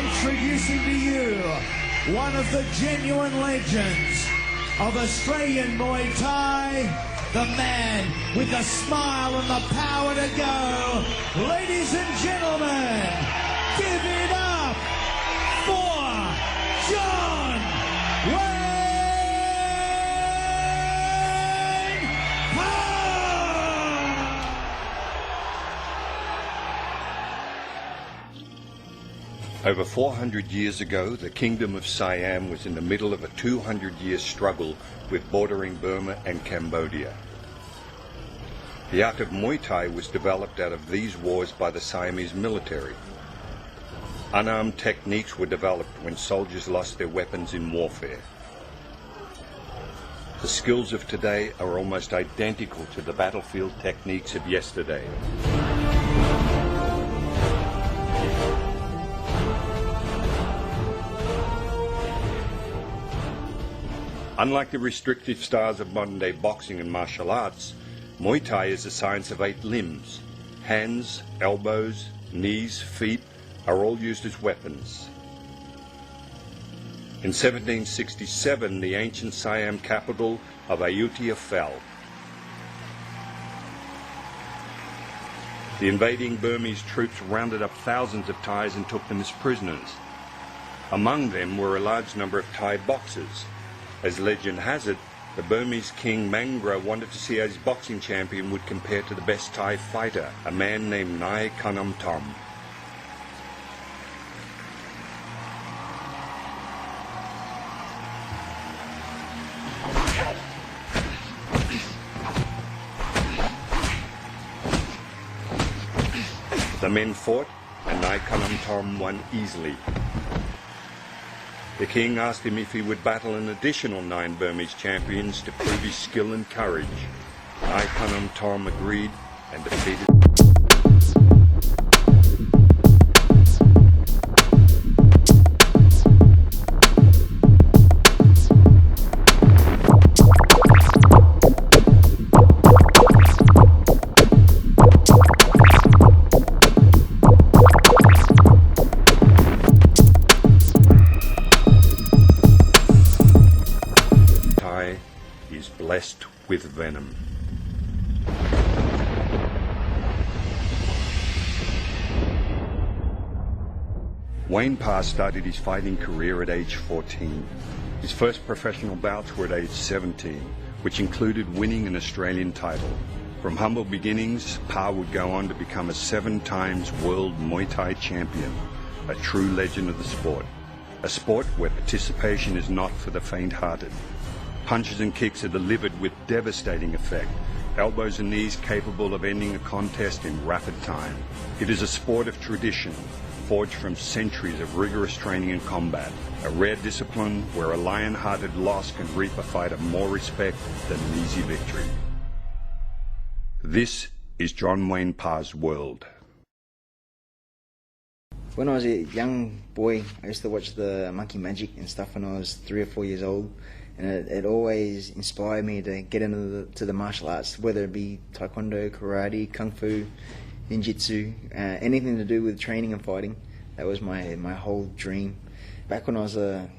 Introducing to you one of the genuine legends of Australian Muay Thai, the man with the smile and the power to go. Ladies and gentlemen, give it up for John Wayne Parr! Over 400 years ago, the Kingdom of Siam was in the middle of a 200-year struggle with bordering Burma and Cambodia. The art of Muay Thai was developed out of these wars by the Siamese military. Unarmed techniques were developed when soldiers lost their weapons in warfare. The skills of today are almost identical to the battlefield techniques of yesterday. Unlike the restrictive styles of modern-day boxing and martial arts, Muay Thai is a science of 8 limbs. Hands, elbows, knees, feet are all used as weapons. In 1767, the ancient Siam capital of Ayutthaya fell. The invading Burmese troops rounded up thousands of Thais and took them as prisoners. Among them were a large number of Thai boxers. As legend has it, the Burmese king Mangra wanted to see how his boxing champion would compare to the best Thai fighter, a man named Nai Kanam Tom. The men fought, and Nai Kanam Tom won easily. The king asked him if he would battle an additional 9 Burmese champions to prove his skill and courage. Nai Kanam Tom agreed and defeated. Is blessed with venom. Wayne Parr started his fighting career at age 14. His first professional bouts were at age 17, which included winning an Australian title. From humble beginnings, Parr would go on to become a 7 times world Muay Thai champion, a true legend of the sport. A sport where participation is not for the faint-hearted. Punches and kicks are delivered with devastating effect, elbows and knees capable of ending a contest in rapid time. It is a sport of tradition, forged from centuries of rigorous training and combat, a rare discipline where a lion-hearted loss can reap a fighter more respect than an easy victory. This is John Wayne Parr's world. When I was a young boy, I used to watch the Monkey Magic and stuff when I was 3 or 4 years old. And it always inspired me to get into the martial arts, whether it be taekwondo, karate, kung fu, ninjutsu, anything to do with training and fighting. That was my whole dream. Back when I was a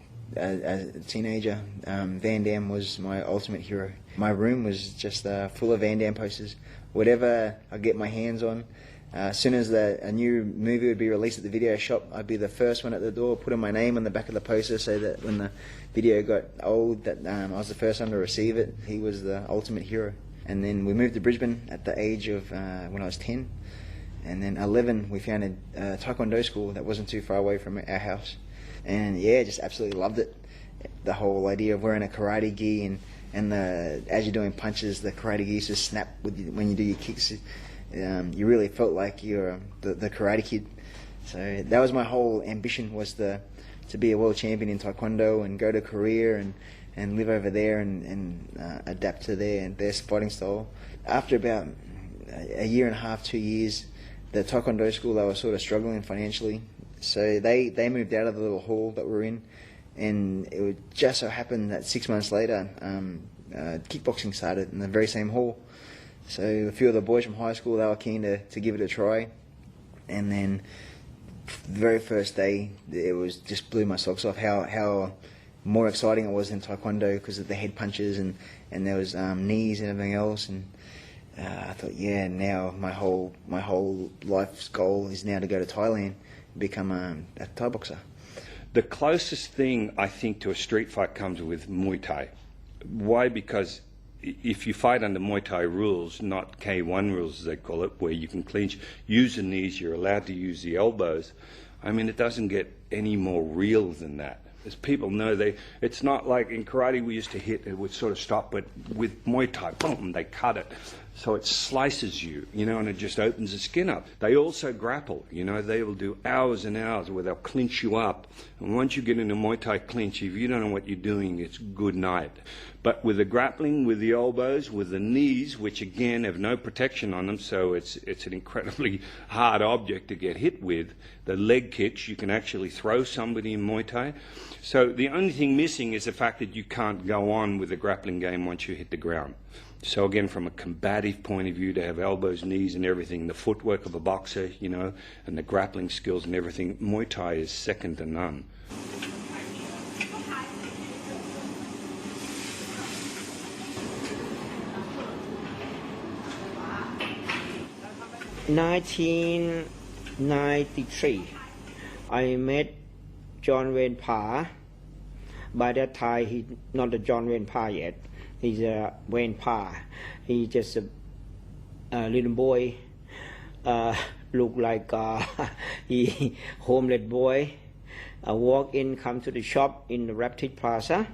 teenager, Van Damme was my ultimate hero. My room was just full of Van Damme posters. Whatever I get my hands on, as soon as a new movie would be released at the video shop, I'd be the first one at the door, putting my name on the back of the poster so that when the video got old, that I was the first one to receive it. He was the ultimate hero. And then we moved to Brisbane at the age of when I was 10. And then 11, we found a taekwondo school that wasn't too far away from our house. And yeah, just absolutely loved it. The whole idea of wearing a karate gi and as you're doing punches, the karate gi used to snap when you do your kicks. You really felt like you're the Karate Kid. So that was my whole ambition, was to be a world champion in Taekwondo and go to Korea and live over there and adapt to their fighting style. After about a year and a half, 2 years, the Taekwondo school, they were sort of struggling financially. So they moved out of the little hall that we're in, and it would just so happen that 6 months later, kickboxing started in the very same hall. So a few of the boys from high school, they were keen to give it a try. And then The very first day, it was just blew my socks off how more exciting it was than Taekwondo because of the head punches and there was knees and everything else. And I thought, yeah, now my whole life's goal is now to go to Thailand and become a Thai boxer. The closest thing, I think, to a street fight comes with Muay Thai. Why? Because if you fight under Muay Thai rules, not K1 rules as they call it, where you can clinch, use the knees, you're allowed to use the elbows, I mean, it doesn't get any more real than that. As people know, it's not like in karate we used to hit, it would sort of stop, but with Muay Thai, boom, they cut it. So it slices you, and it just opens the skin up. They also grapple, they will do hours and hours where they'll clinch you up. And once you get in a Muay Thai clinch, if you don't know what you're doing, it's good night. But with the grappling, with the elbows, with the knees, which again have no protection on them, so it's an incredibly hard object to get hit with. The leg kicks, you can actually throw somebody in Muay Thai. So the only thing missing is the fact that you can't go on with the grappling game once you hit the ground. So again, from a combative point of view, to have elbows, knees and everything, the footwork of a boxer, and the grappling skills and everything, Muay Thai is second to none. In 1993, I met John Wayne Parr. By that time, he's not the John Wayne Parr yet. He's a Wayne Parr. He's just a little boy, look like he homeless boy. Walk in, come to the shop in the Rapid Plaza,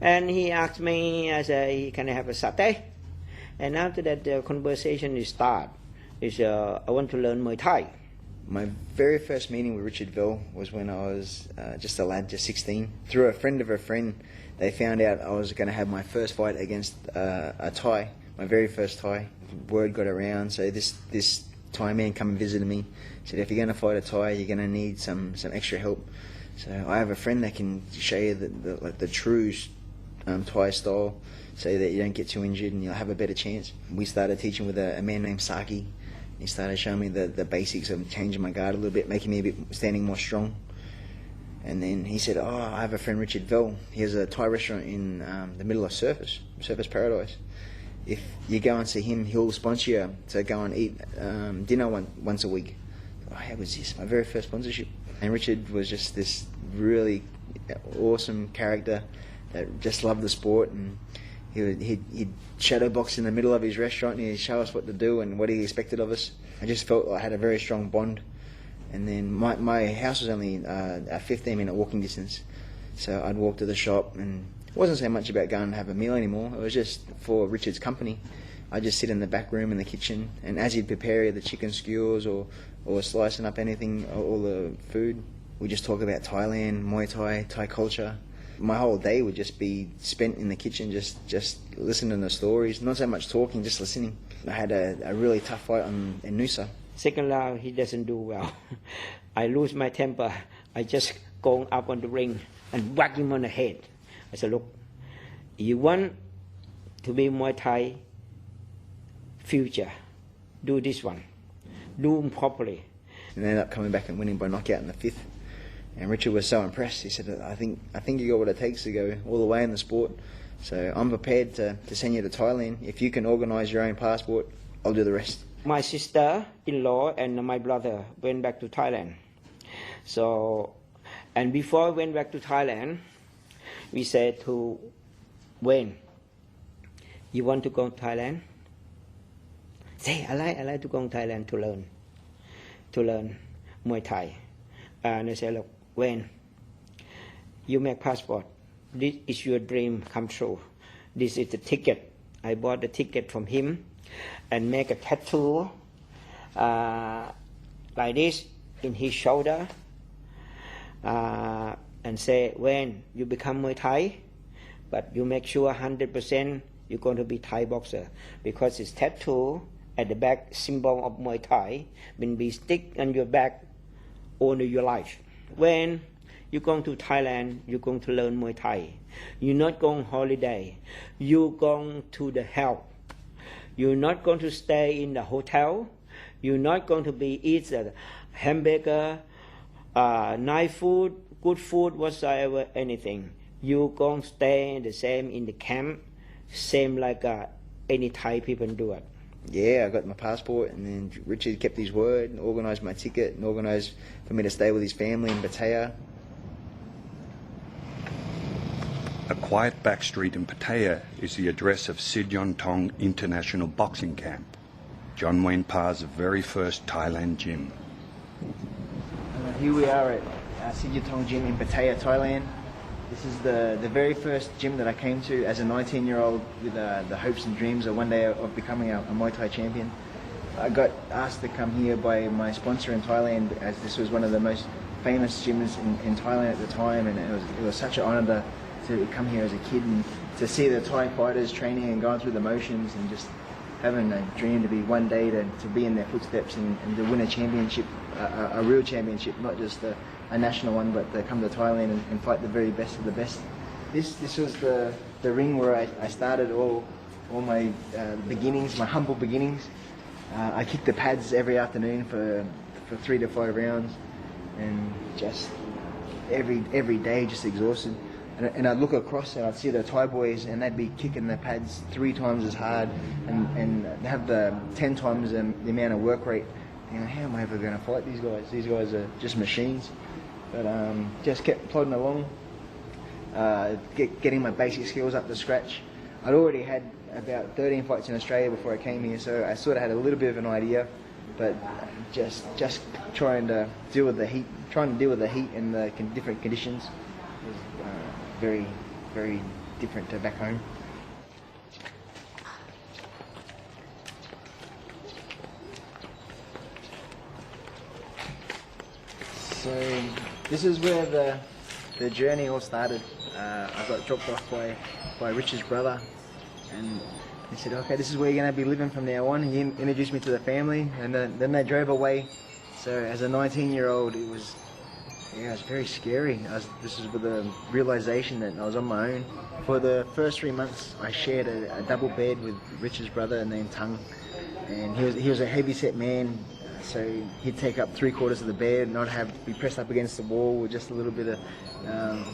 and he asked me, I said, "Can I have a satay?" And after that, the conversation is start. I want to learn Muay Thai. My very first meeting with Richard Vell was when I was just a lad, just 16. Through a friend of a friend, they found out I was going to have my first fight against a Thai, my very first Thai. Word got around, so this Thai man come and visited me. Said, if you're going to fight a Thai, you're going to need some extra help. So I have a friend that can show you the true Thai style, so that you don't get too injured and you'll have a better chance. We started teaching with a man named Saki. He started showing me the basics of changing my guard a little bit, making me standing more strong. And then he said, I have a friend, Richard Vell. He has a Thai restaurant in the middle of Surface Paradise. If you go and see him, he'll sponsor you to go and eat dinner once a week. How was this? My very first sponsorship. And Richard was just this really awesome character that just loved the sport, and he'd shadow box in the middle of his restaurant and he'd show us what to do and what he expected of us. I just felt I had a very strong bond. And then my house was only a 15-minute walking distance, so I'd walk to the shop, and it wasn't so much about going and have a meal anymore. It was just for Richard's company. I'd just sit in the back room in the kitchen, and as he'd prepare the chicken skewers or slicing up anything, all the food, we'd just talk about Thailand, Muay Thai, Thai culture. My whole day would just be spent in the kitchen, just listening to stories, not so much talking, just listening. I had a really tough fight in Nusa. Second round, he doesn't do well. I lose my temper. I just go up on the ring and whack him on the head. I said, look, you want to be Muay Thai future, do this one. Do them properly. And I ended up coming back and winning by knockout in the 5th. And Richard was so impressed. He said, I think you got what it takes to go all the way in the sport. So I'm prepared to send you to Thailand. If you can organise your own passport, I'll do the rest. My sister-in-law and my brother went back to Thailand. So, and before I went back to Thailand, we said to Wayne, you want to go to Thailand? Say, I like to go to Thailand to learn Muay Thai. And I said, look, Wayne, you make passport. This is your dream come true. This is the ticket. I bought the ticket from him and make a tattoo like this in his shoulder and say, when you become Muay Thai, but you make sure 100% you're going to be Thai boxer, because it's tattoo at the back, symbol of Muay Thai, will be stick on your back all your life. When you're going to Thailand, you're going to learn Muay Thai. You're not going holiday. You're going to the help. You're not going to stay in the hotel. You're not going to be eat hamburger, nice food, good food, whatsoever, anything. You gonna stay the same in the camp, same like any Thai people do it. Yeah, I got my passport, and then Richard kept his word and organised my ticket and organised for me to stay with his family in Pattaya. A quiet back street in Pattaya is the address of Sijon Tong International Boxing Camp, John Wayne Parr's very first Thailand gym. Here we are at Sijon Gym in Pattaya, Thailand. This is the very first gym that I came to as a 19-year-old with the hopes and dreams of one day of becoming a Muay Thai champion. I got asked to come here by my sponsor in Thailand, as this was one of the most famous gyms in Thailand at the time, and it was such an honour to come here as a kid and to see the Thai fighters training and going through the motions, and just having a dream to be one day to be in their footsteps and to win a championship, a real championship, not just a national one, but to come to Thailand and fight the very best of the best. This was the ring where I started all my beginnings, my humble beginnings. I kicked the pads every afternoon for 3 to 5 rounds, and just every day just exhausted. And I'd look across and I'd see the Thai boys, and they'd be kicking the pads 3 times as hard and have the 10 times the amount of work rate. You know, how am I ever going to fight these guys? These guys are just machines. But just kept plodding along, getting my basic skills up to scratch. I'd already had about 13 fights in Australia before I came here, so I sort of had a little bit of an idea. But just trying to deal with the heat and the different conditions was very, very different to back home. So this is where the journey all started. I got dropped off by Richard's brother, and he said, okay, this is where you're going to be living from now on. He introduced me to the family, and then they drove away. So as a 19-year-old, it was very scary. This was with the realization that I was on my own. For the first 3 months, I shared a double bed with Richard's brother named Tung, and he was a heavy-set man. So he'd take up 3/4 of the bed, and I'd be pressed up against the wall with just a little bit of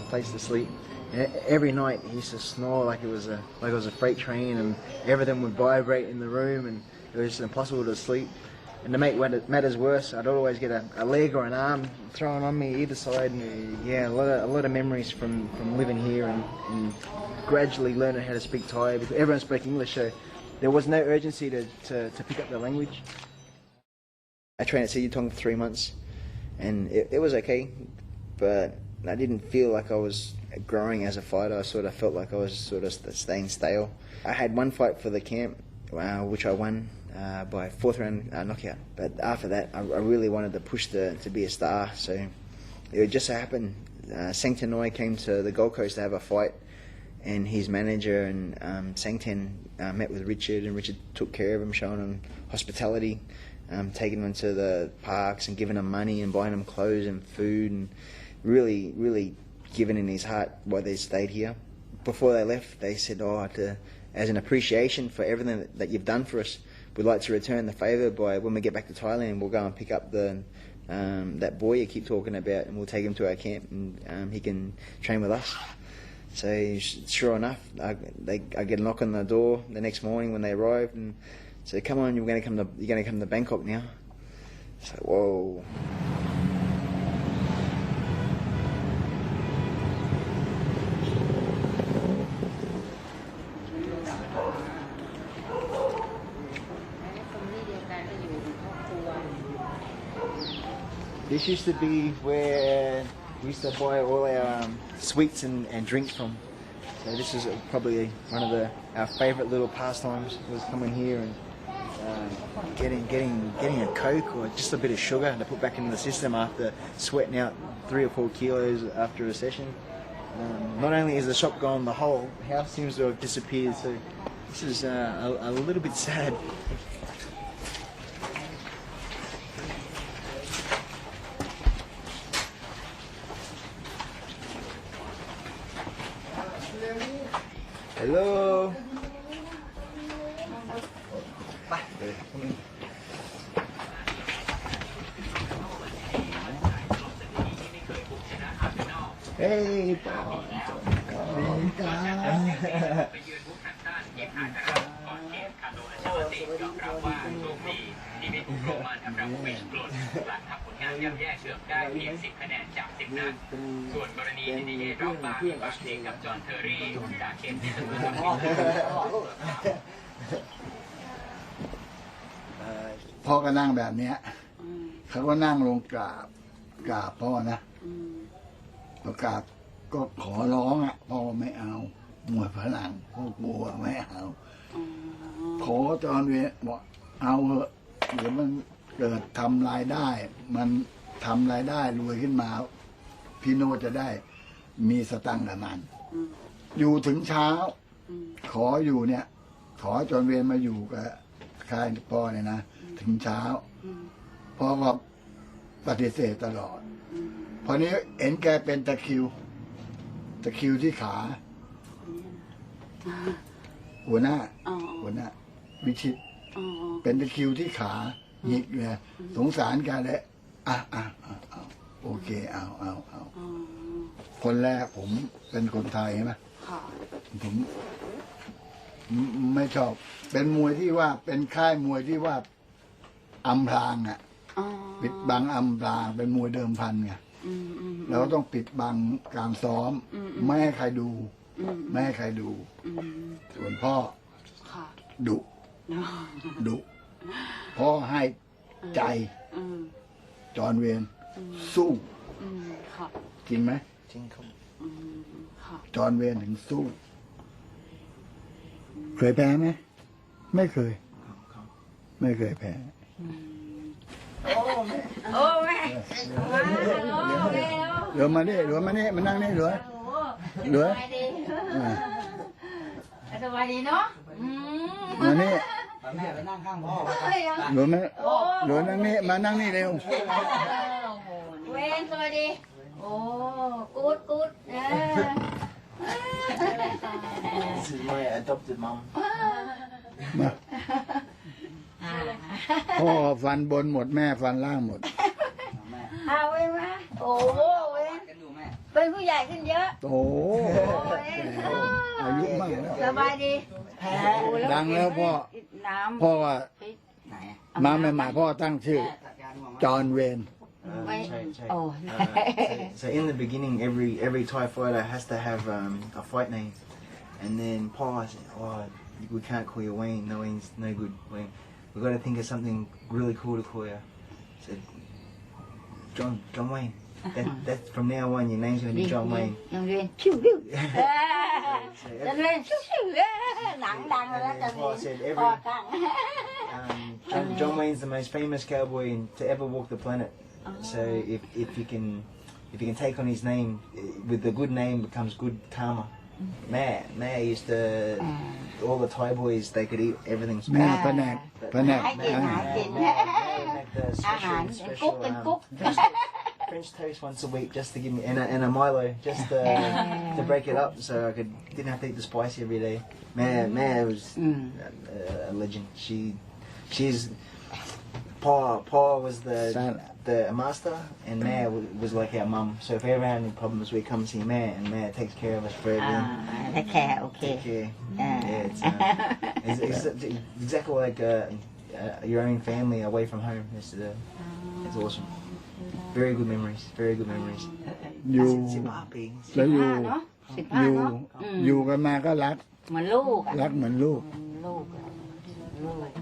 place to sleep. And every night he used to snore like it was a freight train, and everything would vibrate in the room, and it was just impossible to sleep. And to make matters worse, I'd always get a leg or an arm thrown on me either side. And yeah, a lot of memories from living here and gradually learning how to speak Thai, because everyone spoke English, so there was no urgency to pick up the language. I trained at Sijon for 3 months, and it was okay, but I didn't feel like I was growing as a fighter. I sort of felt like I was sort of staying stale. I had one fight for the camp, which I won by 4th round knockout. But after that, I really wanted to push to be a star. So it just so happened, Sangten Noi came to the Gold Coast to have a fight, and his manager and Sangten met with Richard, and Richard took care of him, showing him hospitality. Taking them to the parks and giving them money and buying them clothes and food, and really, really giving in his heart why they stayed here. Before they left, they said, as an appreciation for everything that you've done for us, we'd like to return the favour by, when we get back to Thailand, we'll go and pick up that boy you keep talking about, and we'll take him to our camp, and he can train with us. So sure enough, I get a knock on the door the next morning when they arrived, and so come on, you're going to come to Bangkok now. So whoa. This used to be where we used to buy all our sweets and drinks from. So this is probably one of our favourite little pastimes, was coming here and getting a Coke or just a bit of sugar to put back into the system after sweating out 3 or 4 kilos after a session. Not only is the shop gone, the whole house seems to have disappeared, so this is a little bit sad. Hello. เฮ้ยปอดีจ้า ไปยืนบุกแฮมตันยิมอาจารย์ก่อนเกมคาร์โลอัลเชอร์ติยอมรับว่าโชคดีที่ไม่ถูกโรมันทำรังเวชกลดหลังทำผลงานย่ำแย่เกือบได้เพียง10 คะแนนจาก 10 นัดส่วนกรณีที่ดีเย่รอบบาร์ที่ปากเสียงกับจอห์นเทอร์รี่จากเกมที่เสมอกับฟิลิปปินส์ พ่อก็นั่งแบบเนี้ยเขาก็นั่งลงกราบพ่อนะประกราบก็ขอร้องพ่อไม่เอามวยฝรั่งพ่อกลัวไม่เอาขอจอนเวบอกเอาเถอะเดี๋ยวมันเกิดทำรายได้ มันทำรายได้รวยขึ้นมาพี่โนจะได้มีสตังค์กับมันอยู่ถึงเช้าขออยู่เนี่ย ขอจอนเวรมาอยู่กับค่ายพ่อเนี่ยนะถึงเช้าพ่อก็ปฏิเสธตลอดพอนี้เห็นแกเป็นตะคริวที่ขาหัวหน้าวิชิตเป็นตะคริวที่ขาหยิกเลยสงสารแกเลยโอเคเอาคนแรกผมเป็นคนไทยใช่ไหมผมไม่ชอบเป็นมวยที่ว่าเป็นค่ายมวยที่ว่าอำพรางปิดบังอำพรางเป็นมวยเดิมพันไงเราต้องปิดบังการซ้อมไม่ให้ใครดูไม่ให้ใครดูส่วนพ่อดุพ่อให้ใจจอห์นเวย์สู้จริงไหมจริงครับ จอห์นเวย์ถึงสู้เคยแพ้ไหมไม่เคยแพ้โอ้แม่เหลือมานี่มานั่งนี่เหลือสบายดีเนาะมานี่ แม่ไปนั่งข้างพ่อ เหลือนั่งนี่มานั่งนี่เร็ว เว้นสวัสดีโอ้กูดThis is my adopted mom มาพ่อฟันบนหมดแม่ฟันล่างหมดเอาไว้มาโอ้เว้นเป็นผู้ใหญ่ขึ้นเยอะโอ้อายุมากแล้วสบายดี ดังแล้วพ่อว่ามาใหม่ๆพ่อตั้งชื่อจอห์นเวน So in the beginning, every Thai fighter has to have a fight name, and then Paul said, "Oh, we can't call you Wayne. No Wayne's no good. Wayne, we got to think of something really cool to call you." I said, "John Wayne. That's from now on. Your name's gonna be John Wayne." John Wayne, Paul said, John Wayne's the most famous cowboy to ever walk the planet. So if you can take on his name, with the good name becomes good karma. Maya used to all the Thai boys they could eat everything. แม่แผนก Cúc French toast once a week just to give me and a Milo just to break it up so I didn't have to eat the spice every day. Maya was a legend. She's Paul was the master and Maya was like our mum. So if we ever had any problems, we come see Maya and Maya takes care of us for everything. Take care, okay. It's exactly like your own family away from home. It's awesome. Very good memories. อยู่ 10 ปี แล้วอยู่กันมาก็รัก เหมือนลูก รักเหมือนลูก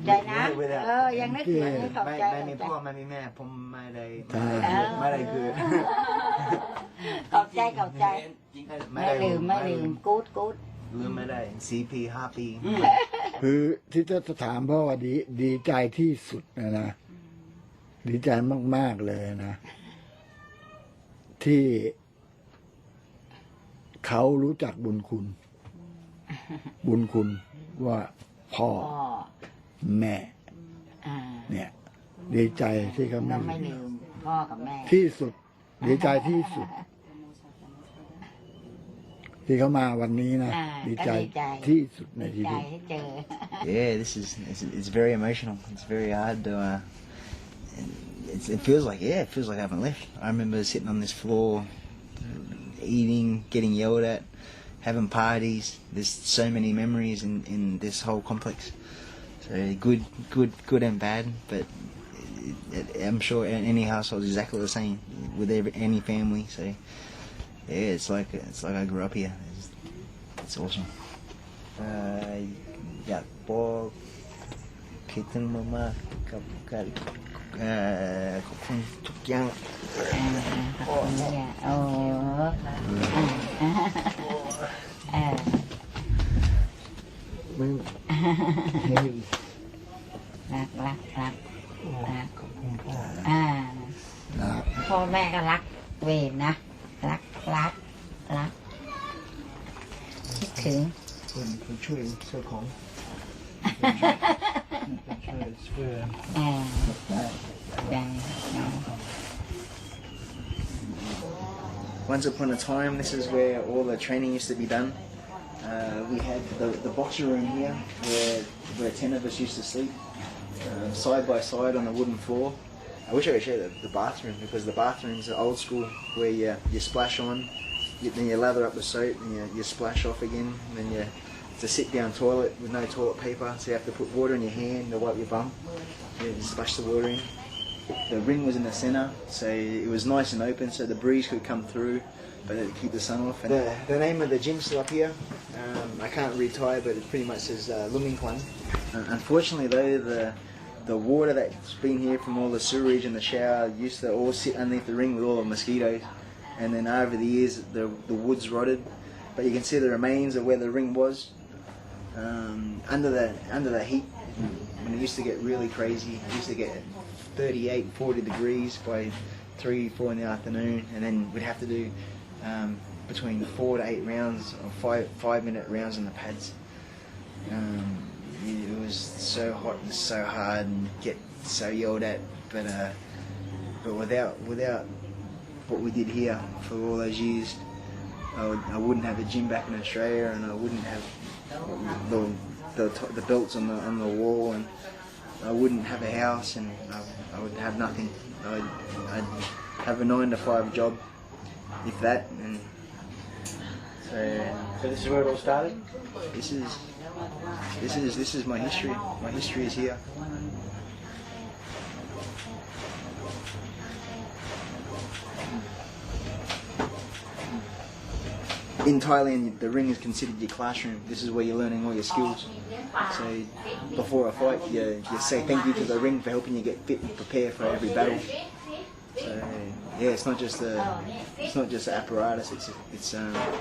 ใจนะยังนึกถึงขอบใจ ไม่มีพ่อไม่มีแม่ผมไม่ได้เกิด ขอบใจไม่ลืมกูดลืมไม่ได้4 ปี 5 ปี คือที่จะถามพ่อว่าดีใจที่สุดนะดีใจมากๆเลยนะที่เขารู้จักบุญคุณว่าพ่อแม่เนี่ยดีใจที่เขาไม่ลืมพ่อกับแม่ที่สุดดีใจที่สุดที่เขามาวันนี้นะดีใจที่สุดในชีวิต Yeah, it's very emotional. It's very hard to. It feels like I haven't left. I remember sitting on this floor eating, getting yelled at, having parties. There's so many memories in this whole complex. So good and bad, but I'm sure any household is exactly the same with any family. So yeah, it's like I grew up here. It's awesome. อยากบอกคิดถึงมากๆกับการขอบคุณทุกอย่าง ขอบคุณเนี่ยโอ้มึง รักพ่อแม่ก็รักเวรนะรักคิดถึง คนช่วยเสื้อของ Once upon a time, this is where all the training used to be done. We had the boxer room here, where 10 of us used to sleep, side by side on the wooden floor. I wish I could show you the bathroom, because the bathrooms are old school, where you splash on, then you lather up the soap, and you splash off again, and then it's a sit-down toilet with no toilet paper, so you have to put water in your hand to wipe your bum. You splash the water in. The ring was in the centre, so it was nice and open, so the breeze could come through, but it would keep the sun off. And the name of the gym's still up here. I can't read Thai, but it pretty much says Luming Kwan. Unfortunately though, the water that's been here from all the sewerage and the shower used to all sit underneath the ring with all the mosquitoes, and then over the years the wood's rotted, but you can see the remains of where the ring was. Under the heat, when it used to get really crazy, it used to get 38, 40 degrees by 3, 4 in the afternoon, and then we'd have to do between 4 to 8 rounds or 5-minute rounds on the pads. It was so hot and so hard and get so yelled at, but without what we did here for all those years, I wouldn't have a gym back in Australia, and I wouldn't have the belts on the wall, and I wouldn't have a house, and I would have nothing. I'd have a 9-to-5 job, if that. And so this is where it all started. This is my history. My history is here. In Thailand, the ring is considered your classroom. This is where you're learning all your skills. So before a fight, you say thank you to the ring for helping you get fit and prepare for every battle. So yeah, it's not just the apparatus. It's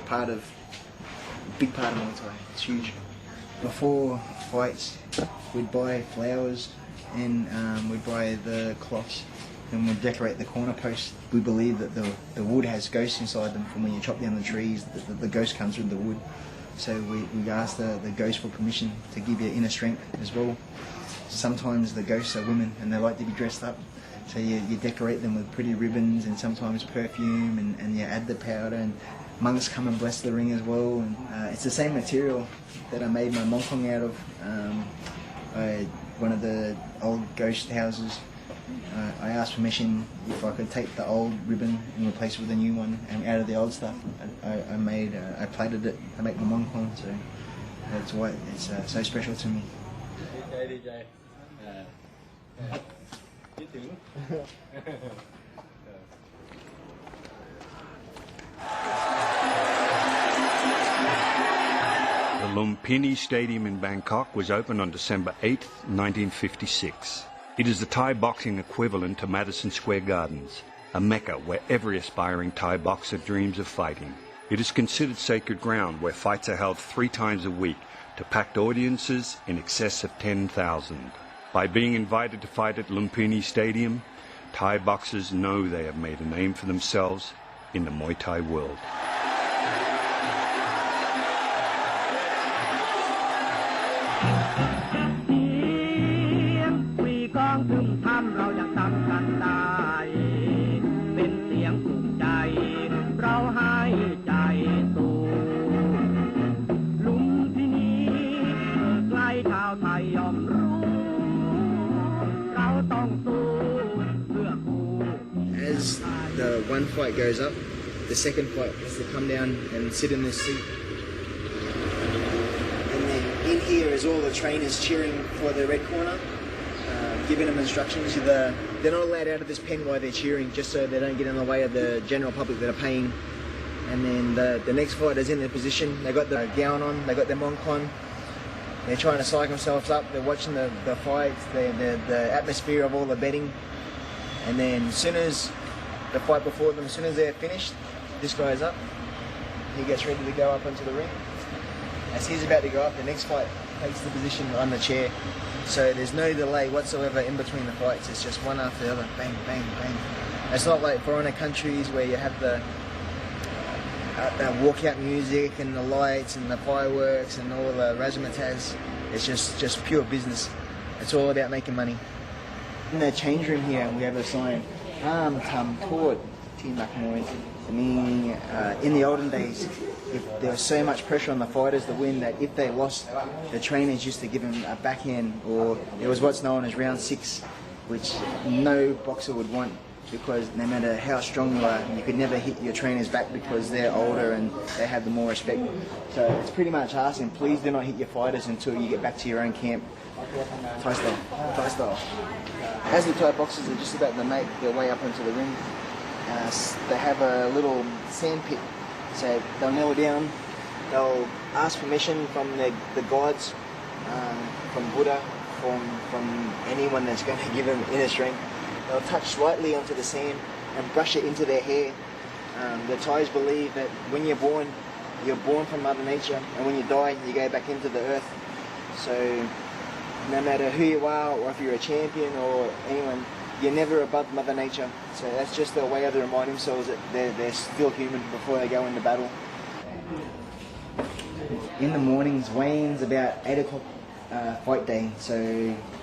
part of a big part of Muay Thai. It's huge. Before fights, we'd buy flowers and we'd buy the cloths, and we'd decorate the corner posts. We believe that the wood has ghosts inside them. From when you chop down the trees, the ghost comes with the wood. So we ask the ghost for permission to give you inner strength as well. Sometimes the ghosts are women and they like to be dressed up. So you decorate them with pretty ribbons and sometimes perfume, and you add the powder, and monks come and bless the ring as well. And it's the same material that I made my mongkong out of. One of the old ghost houses, I asked permission if I could take the old ribbon and replace it with a new one, and out of the old stuff I plaited it to make my mongkong, so that's why it's so special to me. The Lumpini Stadium in Bangkok was opened on December 8, 1956. It is the Thai boxing equivalent to Madison Square Gardens, a mecca where every aspiring Thai boxer dreams of fighting. It is considered sacred ground where fights are held 3 times a week to packed audiences in excess of 10,000. By being invited to fight at Lumpini Stadium, Thai boxers know they have made a name for themselves in the Muay Thai world. As the one fight goes up, the second fight has to come down and sit in this seat. And then in here is all the trainers cheering for the red corner, giving them instructions. They're not allowed out of this pen while they're cheering, just so they don't get in the way of the general public that are paying. And then the next fighter's in their position. They got the gown on, they got their monk on. They're trying to psych themselves up. They're watching the fights, the atmosphere of all the betting. And then as soon as the fight before them, as soon as they're finished, this guy's up. He gets ready to go up onto the ring. As he's about to go up, the next fight takes the position on the chair. So there's no delay whatsoever in between the fights. It's just one after the other, bang, bang, bang. It's not like foreigner countries where you have the walkout music and the lights and the fireworks and all the razzmatazz. It's just pure business. It's all about making money. In the change room here, we have a sign, Tam Tort, Team Moy. I mean, in the olden days, if there was so much pressure on the fighters to win that if they lost, the trainers used to give them a backhand, or there was what's known as round 6, which no boxer would want, because no matter how strong you are, you could never hit your trainers back because they're older and they have the more respect. So it's pretty much asking, please do not hit your fighters until you get back to your own camp. Thai style, Thai style. As the Thai boxers are just about to make their way up into the ring, they have a little sand pit. So they'll kneel down, they'll ask permission from the gods, from Buddha, from anyone that's going to give them inner strength. They'll touch slightly onto the sand and brush it into their hair. The Thais believe that when you're born from Mother Nature, and when you die, you go back into the earth. So no matter who you are, or if you're a champion or anyone, you're never above Mother Nature. So that's just a way to remind themselves that they're still human before they go into battle. In the mornings, weigh-in's about 8 o'clock fight day. So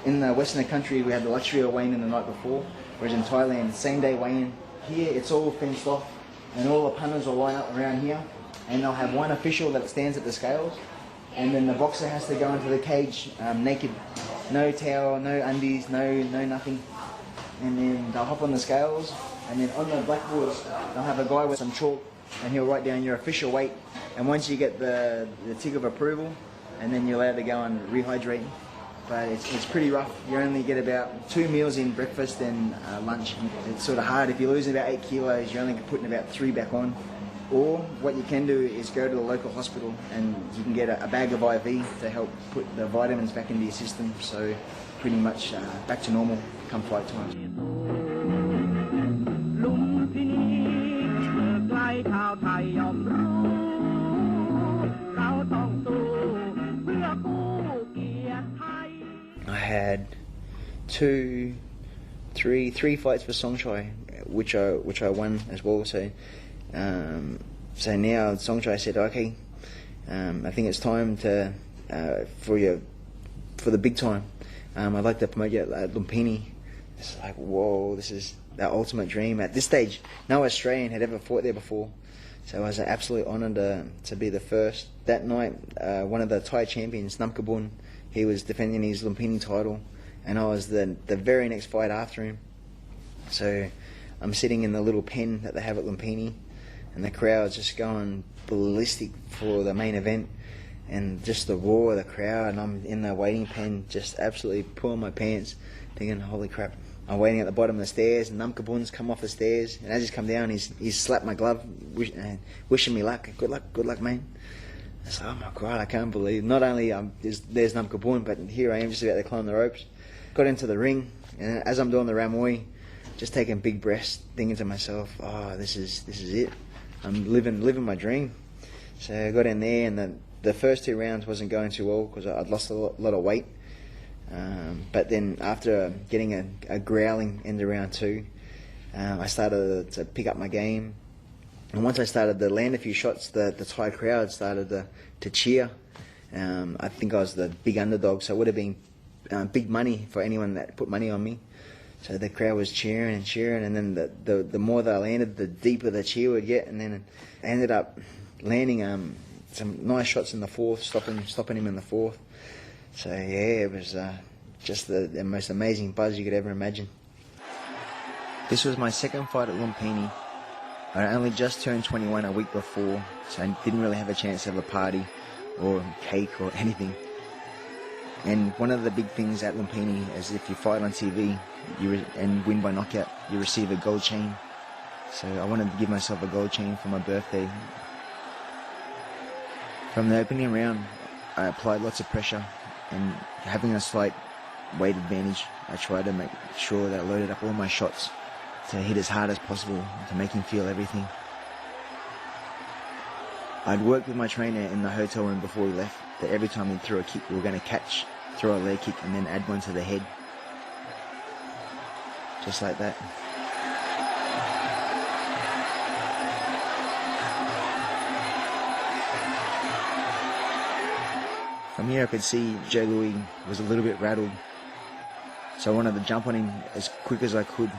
in the Western country, we have the luxury of weighing in the night before, whereas in Thailand, same day weigh-in. Here, it's all fenced off, and all the punters will line up around here, and they'll have one official that stands at the scales, and then the boxer has to go into the cage naked. No towel, no undies, no nothing. And then they'll hop on the scales, and then on the blackboards, they'll have a guy with some chalk, and he'll write down your official weight. And once you get the tick of approval, and then you're allowed to go and rehydrate. But it's pretty rough. You only get about 2 meals in breakfast and lunch. It's sort of hard. If you're losing about 8 kilos, you're only putting about 3 back on. Or what you can do is go to the local hospital and you can get a bag of IV to help put the vitamins back into your system. So pretty much back to normal come fight time. I had three fights for Songchai, which I won as well. So now Songchai said, okay, I think it's time to for the big time. I'd like to promote you at Lumpini. It's like, whoa, this is the ultimate dream. At this stage, no Australian had ever fought there before. So I was an absolute honour to be the first. That night, one of the Thai champions, Namkabun, he was defending his Lumpini title, and I was the very next fight after him. So I'm sitting in the little pen that they have at Lumpini, and the crowd's just going ballistic for the main event, and just the roar of the crowd, and I'm in the waiting pen just absolutely pulling my pants, thinking, holy crap. I'm waiting at the bottom of the stairs, and Namkabun's come off the stairs, and as he's come down, he's slapped my glove, wishing me luck. Good luck, man. I said, oh my God, I can't believe. Not only there's Namkabun, but here I am just about to climb the ropes. Got into the ring, and as I'm doing the Ramoi, just taking big breaths, thinking to myself, oh, this is it. I'm living my dream. So I got in there, and the first 2 rounds wasn't going too well because I'd lost a lot of weight. But then after getting a growling into round 2, I started to pick up my game. And once I started to land a few shots, the Thai crowd started to cheer. I think I was the big underdog, so it would have been big money for anyone that put money on me. So the crowd was cheering and cheering, and then the more that I landed, the deeper the cheer would get. And then I ended up landing some nice shots in the 4th, stopping him in the 4th. So yeah, it was just the most amazing buzz you could ever imagine. This was my second fight at Lumpini. I only just turned 21 a week before, so I didn't really have a chance to have a party or cake or anything. And one of the big things at Lumpini is if you fight on TV and win by knockout, you receive a gold chain. So I wanted to give myself a gold chain for my birthday. From the opening round, I applied lots of pressure, and having a slight weight advantage, I tried to make sure that I loaded up all my shots to hit as hard as possible, to make him feel everything. I'd worked with my trainer in the hotel room before we left that every time he threw a kick, we were going to catch, throw a leg kick, and then add one to the head. Just like that. From here I could see Joe Louis was a little bit rattled, so I wanted to jump on him as quick as I could.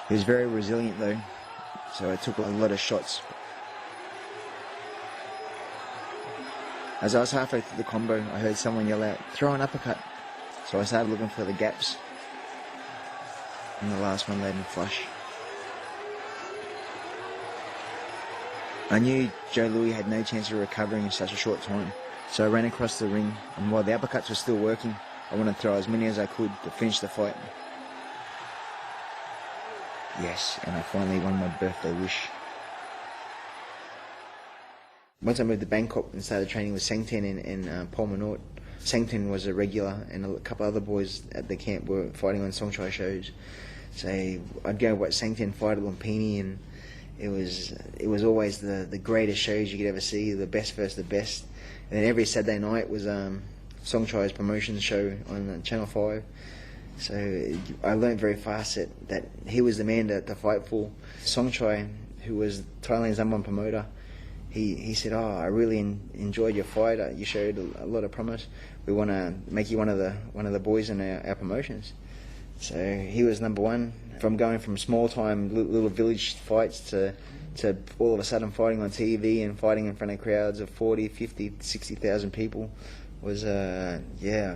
He was very resilient though, so I took a lot of shots. As I was halfway through the combo, I heard someone yell out, "Throw an uppercut." So I started looking for the gaps, and the last one landed flush. I knew Joe Louis had no chance of recovering in such a short time, so I ran across the ring, and while the uppercuts were still working, I wanted to throw as many as I could to finish the fight. Yes, and I finally won my birthday wish. Once I moved to Bangkok and started training with Sangten and Paul Manort, Sangten was a regular, and a couple other boys at the camp were fighting on Songchai shows. So I'd go watch Sangten fight at Lumpini, and it was always the greatest shows you could ever see, the best versus the best. And then every Saturday night was Songchai's promotions show on Channel 5. So I learned very fast that he was the man to fight for. Songchai, who was Thailand's #1 promoter, he said, "Oh, I really enjoyed your fight. You showed a lot of promise. We want to make you one of the boys in our promotions." So he was #1. From going from small time little village fights to all of a sudden fighting on TV and fighting in front of crowds of 40, 50, 60,000 people was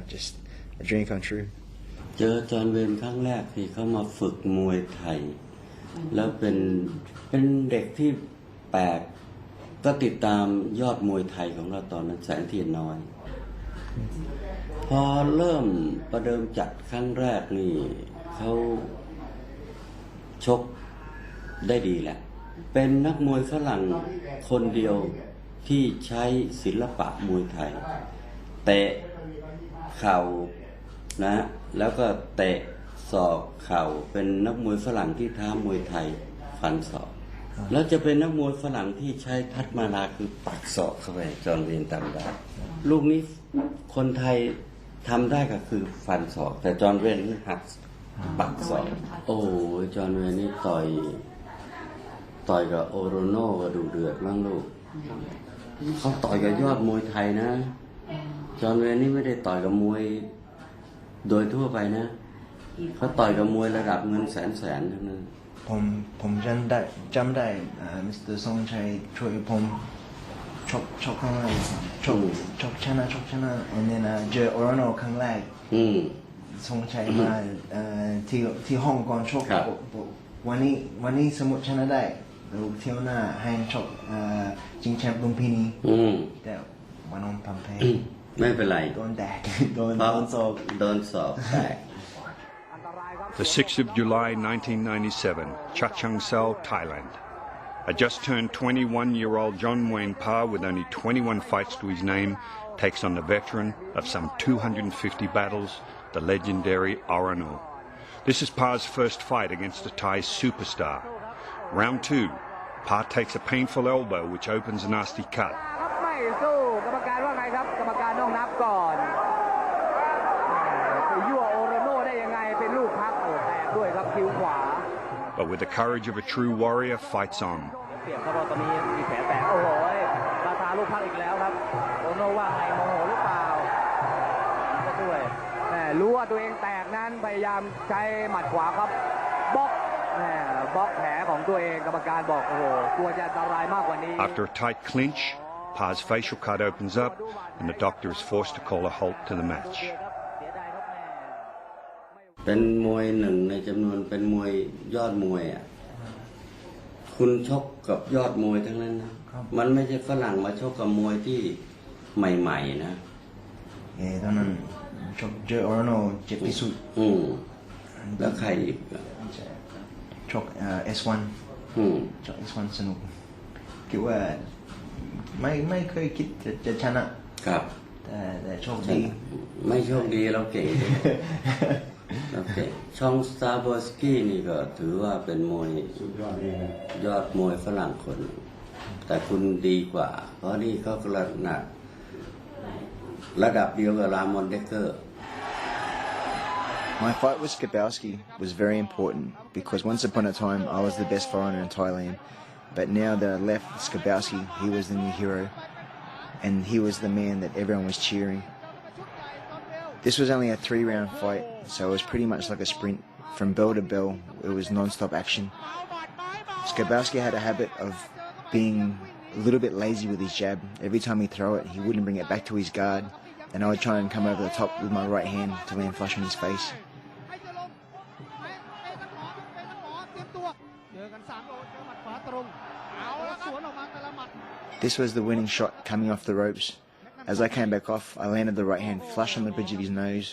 just a dream come true. เจอจอห์นเวย์นครั้งแรกที่เขามาฝึกมวยไทยแล้วเป็นเด็กที่แปลกก็ติดตามยอดมวยไทยของเราตอนนั้นแสนเทียนน้อยพอเริ่มประเดิมจัดครั้งแรกนี่เขาชกได้ดีแหละเป็นนักมวยฝรั่งคนเดียวที่ใช้ศิลปะมวยไทยเตะเข่านะแล้วก็เตะศอกเข่าเป็นนักมวยฝรั่งที่ท้ามวยไทยฟันศอกแล้วจะเป็นนักมวยฝรั่งที่ใช้ทัดมานาคือปักศอกเข้าไปจอห์นเวย์นทำได้ลูกนี้คนไทยทำได้ก็คือฟันศอกแต่จอห์นเวย์นหักปักศอกโอ้ยจอห์นเวย์นนี่ต่อยกับโอโรโน่ก็ดุเดือดมากลูกเขาต่อยกับยอดมวยไทยนะจอห์นเวย์นนี่ไม่ได้ต่อยกับมวยโดยทั่วไปนะเขาต่อยกับมวยระดับเงินแสนทั้งนั้นผมจำได้มิสเตอร์ทรงชัยช่วยผมชกครั้งแรกชกชนะand then เจอโอโรโน่ครั้งแรกทรงชัยมาที่ห้องก่อนชกวันนี้สมมติชนะได้เราเที่ยวหน้าให้ชกชิงแชมป์ลุมพินีแต่วันนั้นทำแพ้ไม่เป็นไรโดนแดกโดนสอบแตก The 6th of July 1997, Chachoengsao, Thailand. A just turned 21-year-old John Wayne Parr with only 21 fights to his name takes on the veteran of some 250 battles, the legendary Orono. This is Parr's first fight against a Thai superstar. Round 2, Parr takes a painful elbow which opens a nasty cut. But with the courage of a true warrior, fights on. After a tight clinch, Parr's facial cut opens up and the doctor is forced to call a halt to the match. เ เป็นมวยหนึ่งในจำนวนเป็นมวยยอดมวยอ่ะคุณชกกับยอดมวยทั้งนั้นนะมันไม่ใช่ฝรั่งมาชกกับมวยที่ใหม่ๆนะตอนนั้นชกเจอออร์โนเจ็บที่สุดแล้วใครอีกชกS1 ชก S1 สนุกคิดว่าไม่เคยคิดจะชนะครับแต่โชคดีไม่โชคดีเราเก่งเราเก่งช่องสตาร์บอสกี้นี่ก็ถือว่าเป็นมวยยอดมวยฝรั่งคน แต่คุณดีกว่าเพราะนี่เขาระดับเดียวกับรามอนเดกเกอร์ My fight with Skabowski was very important because once upon a time I was the best foreigner in Thailand, but now that I left Skabowski, he was the new hero, and he was the man that everyone was cheering. This was only a 3-round fight, so it was pretty much like a sprint. From bell to bell, it was non-stop action. Skabowski had a habit of being a little bit lazy with his jab. Every time he'd throw it, he wouldn't bring it back to his guard, and I would try and come over the top with my right hand to land flush on his face. This was the winning shot coming off the ropes. As I came back off, I landed the right hand flush on the bridge of his nose,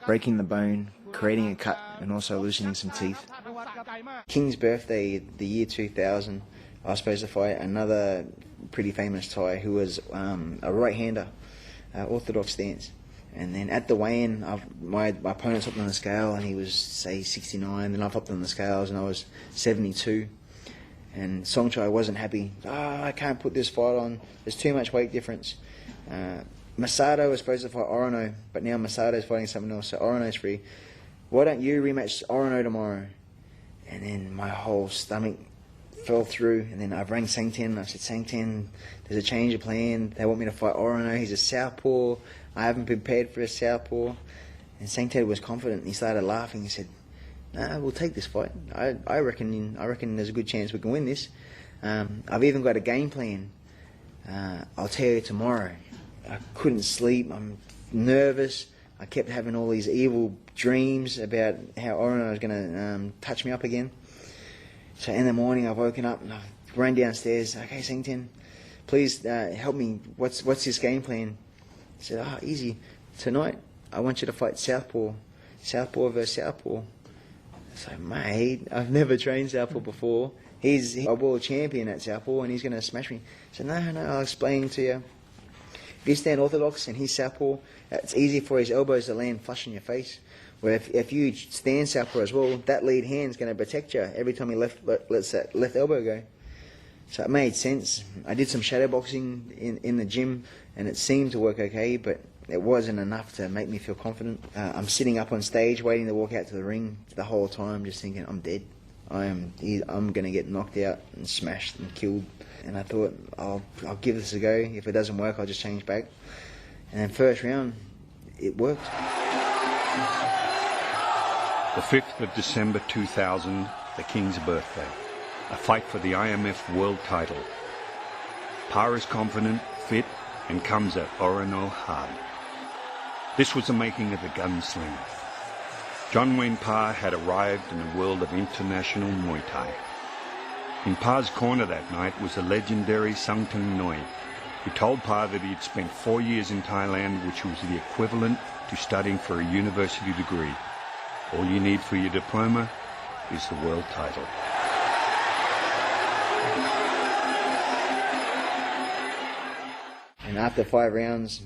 breaking the bone, creating a cut, and also loosening some teeth. King's birthday, the year 2000, I was supposed to fight another pretty famous Thai who was a right-hander, orthodox stance. And then at the weigh-in, my opponent hopped on the scale and he was, say, 69. Then I hopped on the scales and I was 72. And Songchai wasn't happy. I can't put this fight on. There's too much weight difference. Masato was supposed to fight Orono, but now Masato's fighting someone else, so Orono's free. Why don't you rematch Orono tomorrow? And then my whole stomach fell through, and then I rang Sangten. I said, Sangten, there's a change of plan. They want me to fight Orono. He's a southpaw. I haven't prepared for a southpaw. And Sangten was confident. He started laughing. He said, "Nah, we'll take this fight. I reckon there's a good chance we can win this. I've even got a game plan. I'll tell you tomorrow." I couldn't sleep. I'm nervous. I kept having all these evil dreams about how Orono was going to touch me up again. So in the morning, I've woken up and I ran downstairs. Okay, Sangten, please help me. What's this game plan? He said, easy. Tonight, I want you to fight southpaw. Southpaw versus southpaw. So, mate, I've never trained southpaw before. He's a world champion at southpaw and he's going to smash me. So no, I'll explain to you. If you stand orthodox and he's southpaw, it's easy for his elbows to land flush in your face. Where if you stand southpaw as well, that lead hand's going to protect you every time he lets that left elbow go. So it made sense. I did some shadow boxing in the gym and it seemed to work okay, but it wasn't enough to make me feel confident. I'm sitting up on stage waiting to walk out to the ring the whole time just thinking, I'm dead. I'm going to get knocked out and smashed and killed. And I thought, I'll give this a go. If it doesn't work, I'll just change back. And then first round, it worked. The 5th of December 2000, the King's birthday. A fight for the IMF world title. Parr is confident, fit, and comes at Orono hard. This was the making of a gunslinger. John Wayne Parr had arrived in the world of international Muay Thai. In Parr's corner that night was the legendary Sangten Noi, who told Parr that he had spent 4 years in Thailand, which was the equivalent to studying for a university degree. All you need for your diploma is the world title. And after 5 rounds,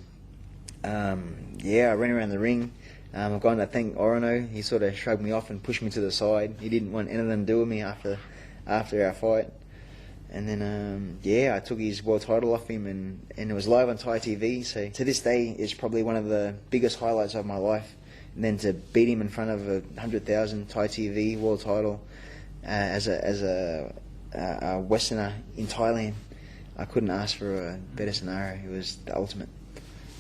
I ran around the ring. I've gone to thank Orono. He sort of shrugged me off and pushed me to the side. He didn't want anything to do with me after our fight. And then, I took his world title off him and it was live on Thai TV. So to this day, it's probably one of the biggest highlights of my life. And then to beat him in front of 100,000 Thai TV world title as a Westerner in Thailand, I couldn't ask for a better scenario. It was the ultimate.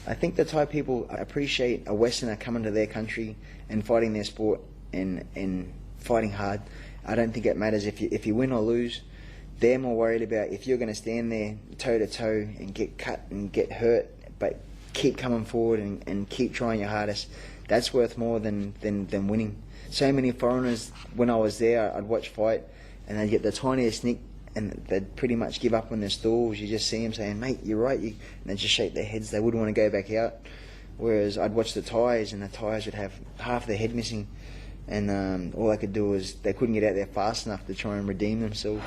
I think the Thai people appreciate a Westerner coming to their country and fighting their sport and fighting hard. I don't think it matters if you win or lose. They're more worried about if you're going to stand there toe to toe and get cut and get hurt, but keep coming forward and keep trying your hardest. That's worth more than winning. So many foreigners, when I was there, I'd watch fight and they'd get the tiniest nick and they'd pretty much give up on their stalls. You just see them saying, mate, you're right, and they'd just shake their heads. They wouldn't want to go back out. Whereas I'd watch the Thais, and the Thais would have half their head missing, and all they could do was they couldn't get out there fast enough to try and redeem themselves.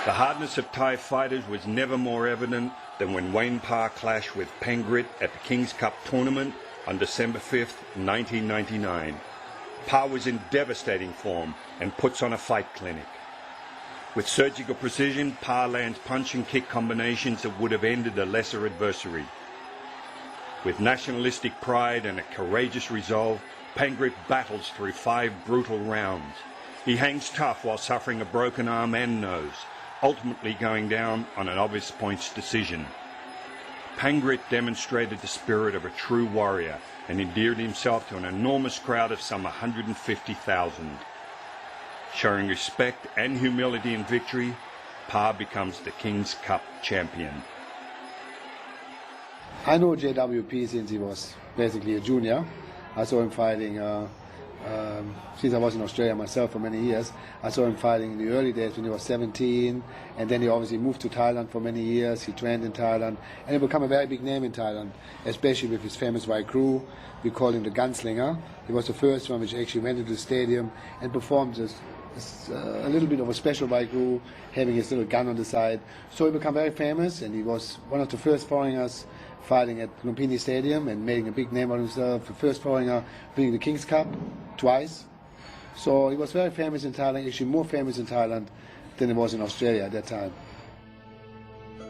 The hardness of Thai fighters was never more evident than when Wayne Parr clashed with Pengrit at the King's Cup tournament on December 5th, 1999. Parr was in devastating form and puts on a fight clinic. With surgical precision, Parr lands punch and kick combinations that would have ended a lesser adversary. With nationalistic pride and a courageous resolve, Pengrit battles through 5 brutal rounds. He hangs tough while suffering a broken arm and nose, ultimately going down on an obvious points decision. Pengrit demonstrated the spirit of a true warrior and endeared himself to an enormous crowd of some 150,000. Showing respect and humility in victory, Parr becomes the King's Cup champion. I know JWP since he was basically a junior. I saw him fighting since I was in Australia myself for many years. I saw him fighting in the early days when he was 17, and then he obviously moved to Thailand for many years. He trained in Thailand, and he became a very big name in Thailand, especially with his famous white crew. We call him the Gunslinger. He was the first one which actually went into the stadium and performed a little bit of a special white crew, having his little gun on the side. So he became very famous, and he was one of the first foreigners fighting at Lumpini Stadium and making a big name of himself. The first foreigner winning the King's Cup twice. So he was very famous in Thailand, actually more famous in Thailand than he was in Australia at that time.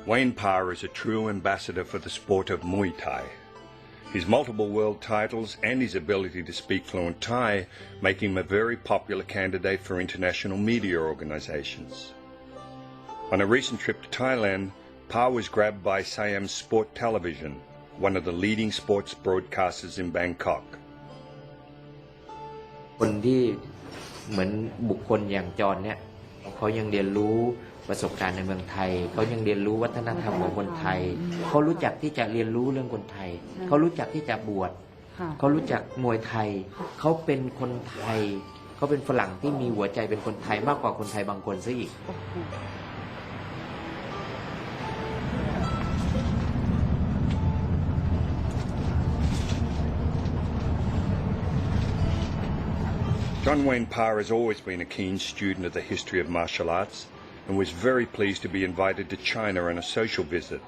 Wayne Parr is a true ambassador for the sport of Muay Thai. His multiple world titles and his ability to speak fluent Thai make him a very popular candidate for international media organizations. On a recent trip to Thailand, Parr was grabbed by Siam Sport Television, one of the leading sports broadcasters in Bangkok. คนที่เหมือนบุคคลอย่างจรเนี่ยเขายังเรียนรู้ประสบการณ์ในเมืองไทยเขายังเรียนรู้วัฒนธรรมของคนไทยเขารู้จักที่จะเรียนรู้เรื่องคนไทยเขารู้จักที่จะบวชเขารู้จักมวยไทยเขาเป็นคนไทยเขาเป็นฝรั่งที่มีหัวใจเป็นคนไทยมากกว่าคนไทยบางคนซะอีก John Wayne Parr has always been a keen student of the history of martial arts and was very pleased to be invited to China on a social visit,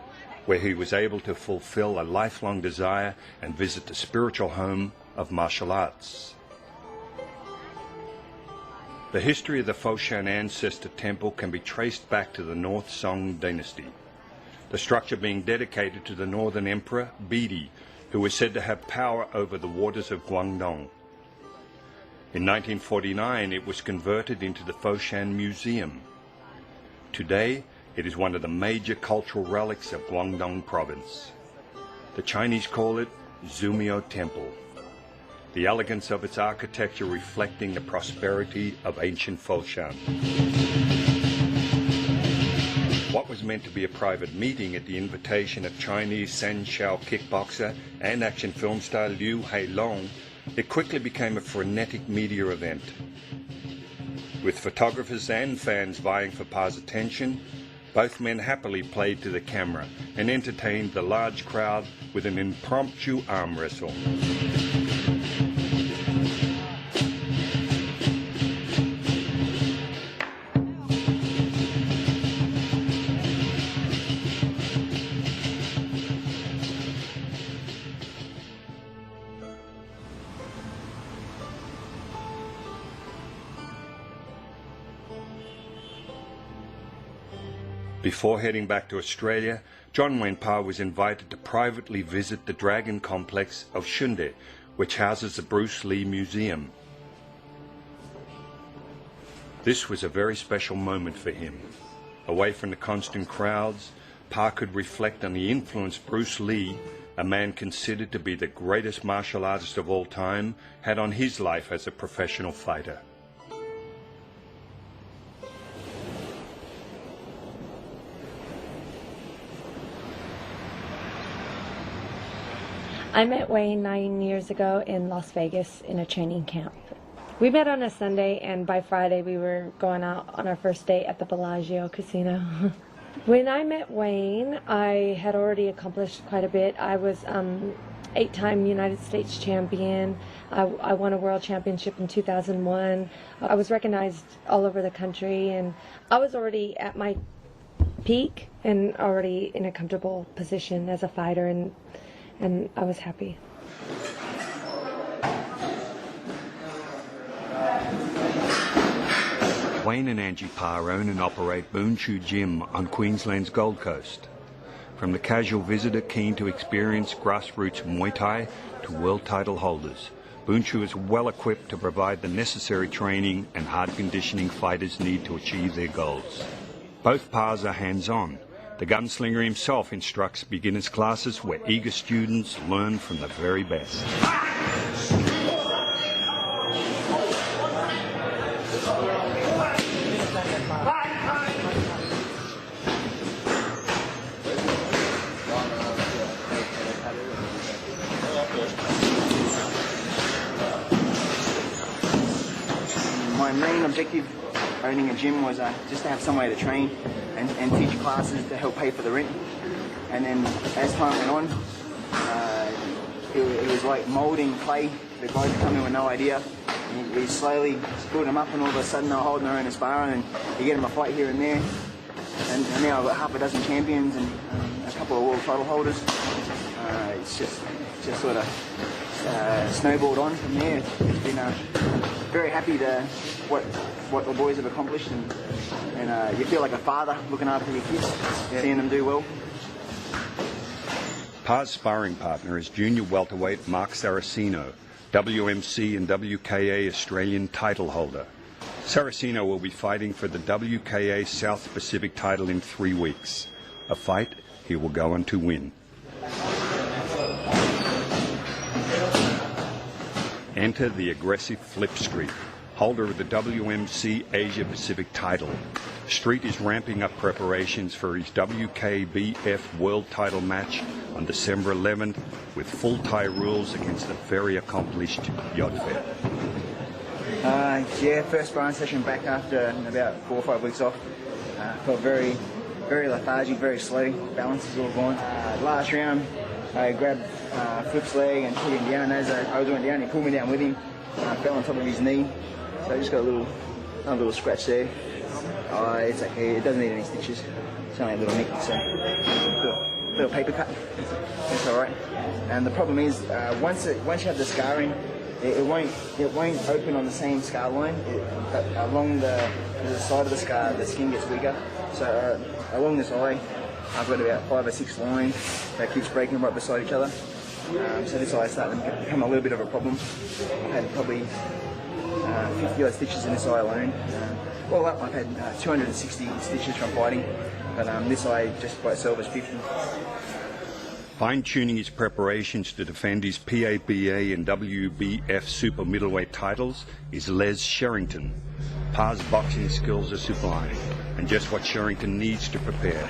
where he was able to fulfill a lifelong desire and visit the spiritual home of martial arts. The history of the Foshan ancestor temple can be traced back to the North Song dynasty, the structure being dedicated to the northern emperor, Bidi, who was said to have power over the waters of Guangdong. In 1949, it was converted into the Foshan Museum. Today, it is one of the major cultural relics of Guangdong province. The Chinese call it Zumio Temple, the elegance of its architecture reflecting the prosperity of ancient Foshan. What was meant to be a private meeting at the invitation of Chinese Sanshao kickboxer and action film star Liu Heilong, it quickly became a frenetic media event. With photographers and fans vying for Parr's attention, both men happily played to the camera and entertained the large crowd with an impromptu arm wrestle. Before heading back to Australia, John Wayne Parr was invited to privately visit the Dragon Complex of Shunde, which houses the Bruce Lee Museum. This was a very special moment for him. Away from the constant crowds, Parr could reflect on the influence Bruce Lee, a man considered to be the greatest martial artist of all time, had on his life as a professional fighter. I met Wayne 9 years ago in Las Vegas in a training camp. We met on a Sunday, and by Friday we were going out on our first date at the Bellagio Casino. When I met Wayne, I had already accomplished quite a bit. I was 8-time United States champion. I won a world championship in 2001. I was recognized all over the country, and I was already at my peak and already in a comfortable position as a fighter, and I was happy. Wayne and Angie Parr own and operate Boon Chu Gym on Queensland's Gold Coast. From the casual visitor keen to experience grassroots Muay Thai to world title holders, Boon Chu is well equipped to provide the necessary training and hard conditioning fighters need to achieve their goals. Both Parrs are hands-on. The gunslinger himself instructs beginners classes where eager students learn from the very best. My main objective owning a gym was just to have somewhere to train and teach classes to help pay for the rent. And then as time went on, it was like moulding clay. The guys would come in with no idea. And we slowly built them up, and all of a sudden they're holding their own in sparring, and you get them a fight here and there. And now I've got half a dozen champions and a couple of world title holders. It's just sort of snowballed on from there. It's been very happy to what the boys have accomplished, and you feel like a father looking after your kids, seeing them do well. Parr's sparring partner is junior welterweight Mark Saraceno, WMC and WKA Australian title holder. Saraceno will be fighting for the WKA South Pacific title in 3 weeks, a fight he will go on to win. Enter the aggressive Flip Street, holder of the WMC Asia Pacific title. Street is ramping up preparations for his WKBF world title match on December 11th with full Thai rules against the very accomplished Yodfet. Yeah, first sparring session back after about 4 or 5 weeks off. Felt very lethargic, very slow. Balance is all gone. Last round, I grabbed Flip's leg and pulled him down. As I went down, he pulled me down with him. I fell on top of his knee, so I just got a little scratch there. It's okay. It doesn't need any stitches. It's only a little nick, so little paper cut. It's all right. And the problem is, once you have the scarring, it won't open on the same scar line. Along the side of the scar, the skin gets weaker. So along this eye, I've got about 5 or 6 lines that keeps breaking right beside each other. So this eye is starting to become a little bit of a problem. I've had probably 50 odd stitches in this eye alone. I've had 260 stitches from fighting, but this eye just by itself is 50. Fine-tuning his preparations to defend his PABA and WBF super middleweight titles is Les Sherrington. Parr's boxing skills are sublime, and just what Sherrington needs to prepare.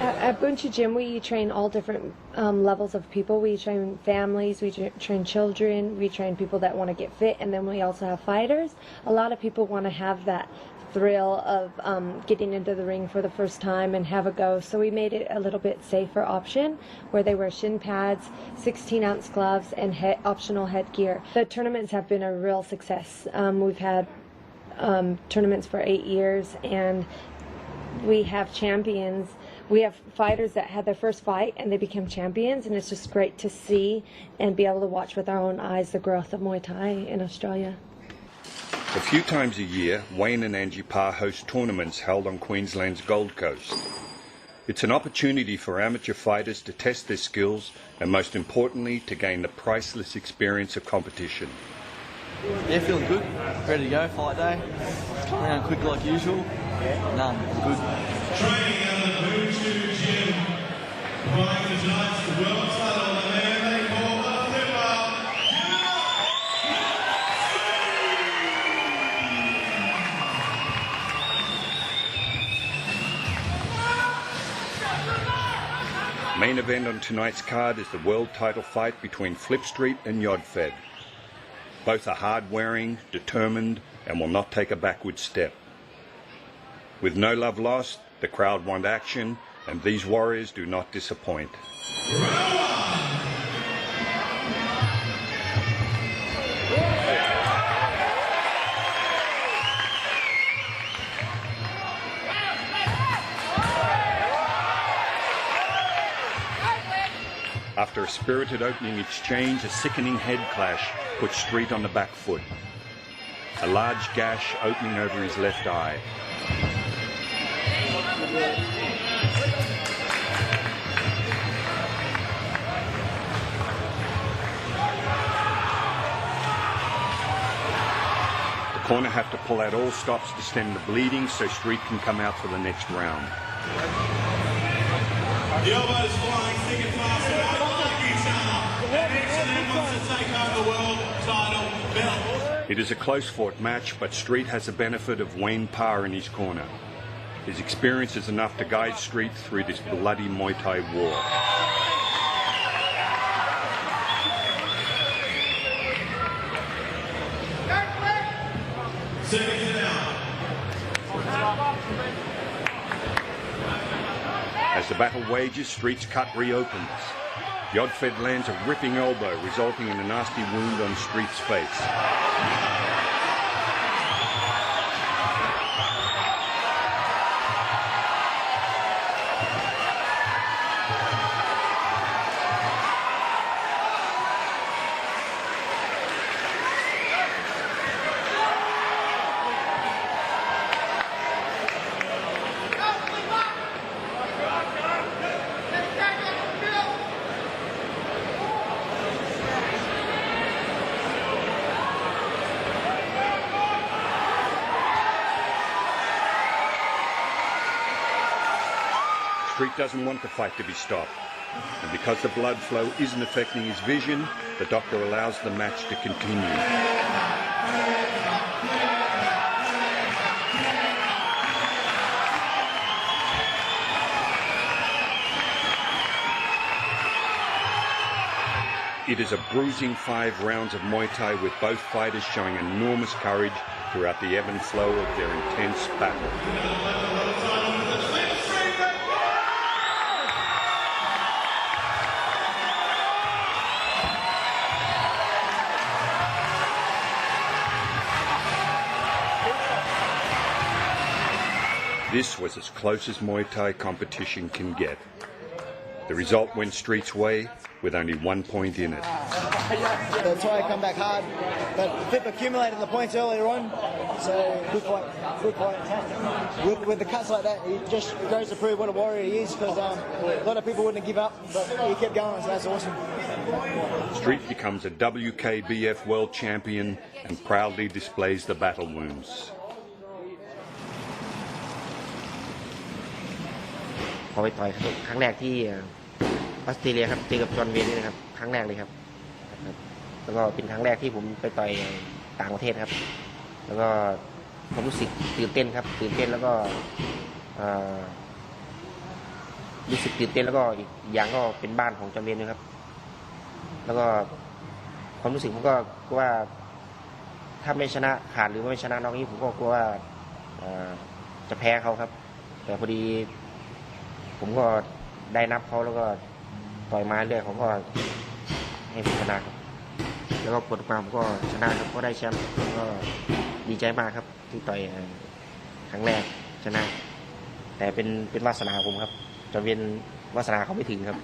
At Boon Chu Gym, we train all different levels of people. We train families, we train children, we train people that want to get fit, and then we also have fighters. A lot of people want to have that thrill of getting into the ring for the first time and have a go. So we made it a little bit safer option where they wear shin pads, 16-ounce gloves, and optional headgear. The tournaments have been a real success. We've had tournaments for 8 years, and we have champions we have fighters that had their first fight and they became champions, and it's just great to see and be able to watch with our own eyes the growth of Muay Thai in Australia. A few times a year, Wayne and Angie Parr host tournaments held on Queensland's Gold Coast. It's an opportunity for amateur fighters to test their skills and, most importantly, to gain the priceless experience of competition. Yeah, feeling good. Ready to go, fight day. Around quick like usual. No, good. Training at the Boo Gym. Trying to tonight's world title, the man they call the Flipper. Main event on tonight's card is the world title fight between Flip Street and Yodfed. Both are hard-wearing, determined, and will not take a backward step. With no love lost, the crowd want action, and these warriors do not disappoint. After a spirited opening exchange, a sickening head clash puts Street on the back foot. A large gash opening over his left eye. The corner have to pull out all stops to stem the bleeding so Street can come out for the next round. The elbows flying thick and fast. And Excellent wants to take home the world title belt. It is a close-fought match, but Street has the benefit of Wayne Parr in his corner. His experience is enough to guide Street through this bloody Muay Thai war. As the battle wages, Street's cut reopens. Yodfed lands a ripping elbow, resulting in a nasty wound on Street's face. Street doesn't want the fight to be stopped, and because the blood flow isn't affecting his vision, the doctor allows the match to continue. It is a bruising 5 rounds of Muay Thai with both fighters showing enormous courage throughout the ebb and flow of their intense battle. This was as close as Muay Thai competition can get. The result went Street's way with only 1 point in it. The Thai come back hard, but Flip accumulated the points earlier on, so good fight, good fight. With the cuts like that, he just goes to prove what a warrior he is, because a lot of people wouldn't give up, but he kept going, so that's awesome. Street becomes a WKBF world champion and proudly displays the battle wounds. พอไปต่อยครั้งแรกที่ออสเตรเลียครับเจอกับจอห์นเวย์นี่นะครับครั้งแรกเลยครับแล้วก็เป็นครั้งแรกที่ผมไปต่อยต่างประเทศครับแล้วก็ผมรู้สึกตื่นเต้นครับตื่นเต้นแล้วก็รู้สึกตื่นเต้นแล้วก็อีกอย่างก็เป็นบ้านของจอห์นเวย์นะครับแล้วก็ความรู้สึกผมก็กลัวว่าถ้าไม่ชนะขาดหรือไม่ชนะน้องนี้ผมก็กลัวว่าจะแพ้เขาครับแต่พอดีผมก็ได้นับเขาแล้วก็ต่อยมาเรื่อยเขาก็ให้ผมชนะครับแล้วก็ผลออกมาผมก็ชนะครับก็ได้แชมป์ก็ดีใจมากครับที่ต่อยครั้งแรกชนะแต่เป็นวาสนาของผมครับ จอห์นเวนวาสนาเขาไม่ถึงครับ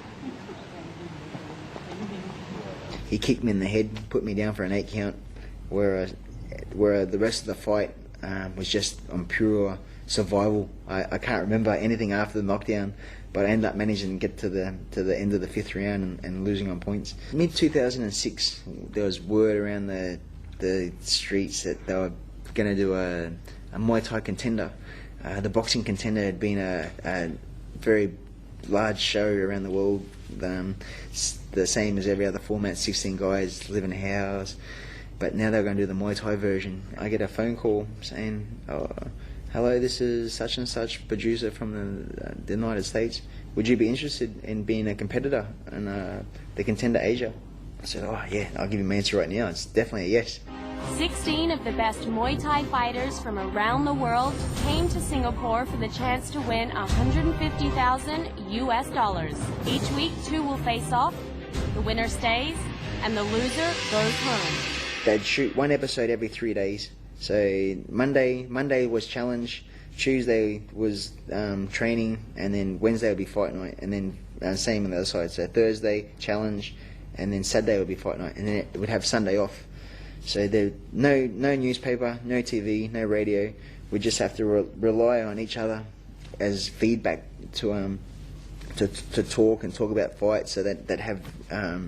He kicked me in the head, put me down for an 8 count, where the rest of the fight was just on pure survival. I can't remember anything after the knockdown, but I ended up managing to get to the end of the 5th round and losing on points. Mid 2006, there was word around the streets that they were going to do a Muay Thai contender. The boxing contender had been a very large show around the world, the same as every other format, 16 guys live in a house. But now they're going to do the Muay Thai version. I get a phone call saying, hello, this is such and such producer from the United States. Would you be interested in being a competitor in the Contender Asia? I said, oh yeah, I'll give you my answer right now. It's definitely a yes. 16 of the best Muay Thai fighters from around the world came to Singapore for the chance to win $150,000 US. Each week, 2 will face off, the winner stays, and the loser goes home. They'd shoot 1 episode every 3 days. So Monday was challenge, Tuesday was training, and then Wednesday would be fight night, and then same on the other side. So Thursday challenge, and then Saturday would be fight night, and then it would have Sunday off. So there no newspaper, no TV, no radio. We just have to rely on each other as feedback to talk about fights, so that have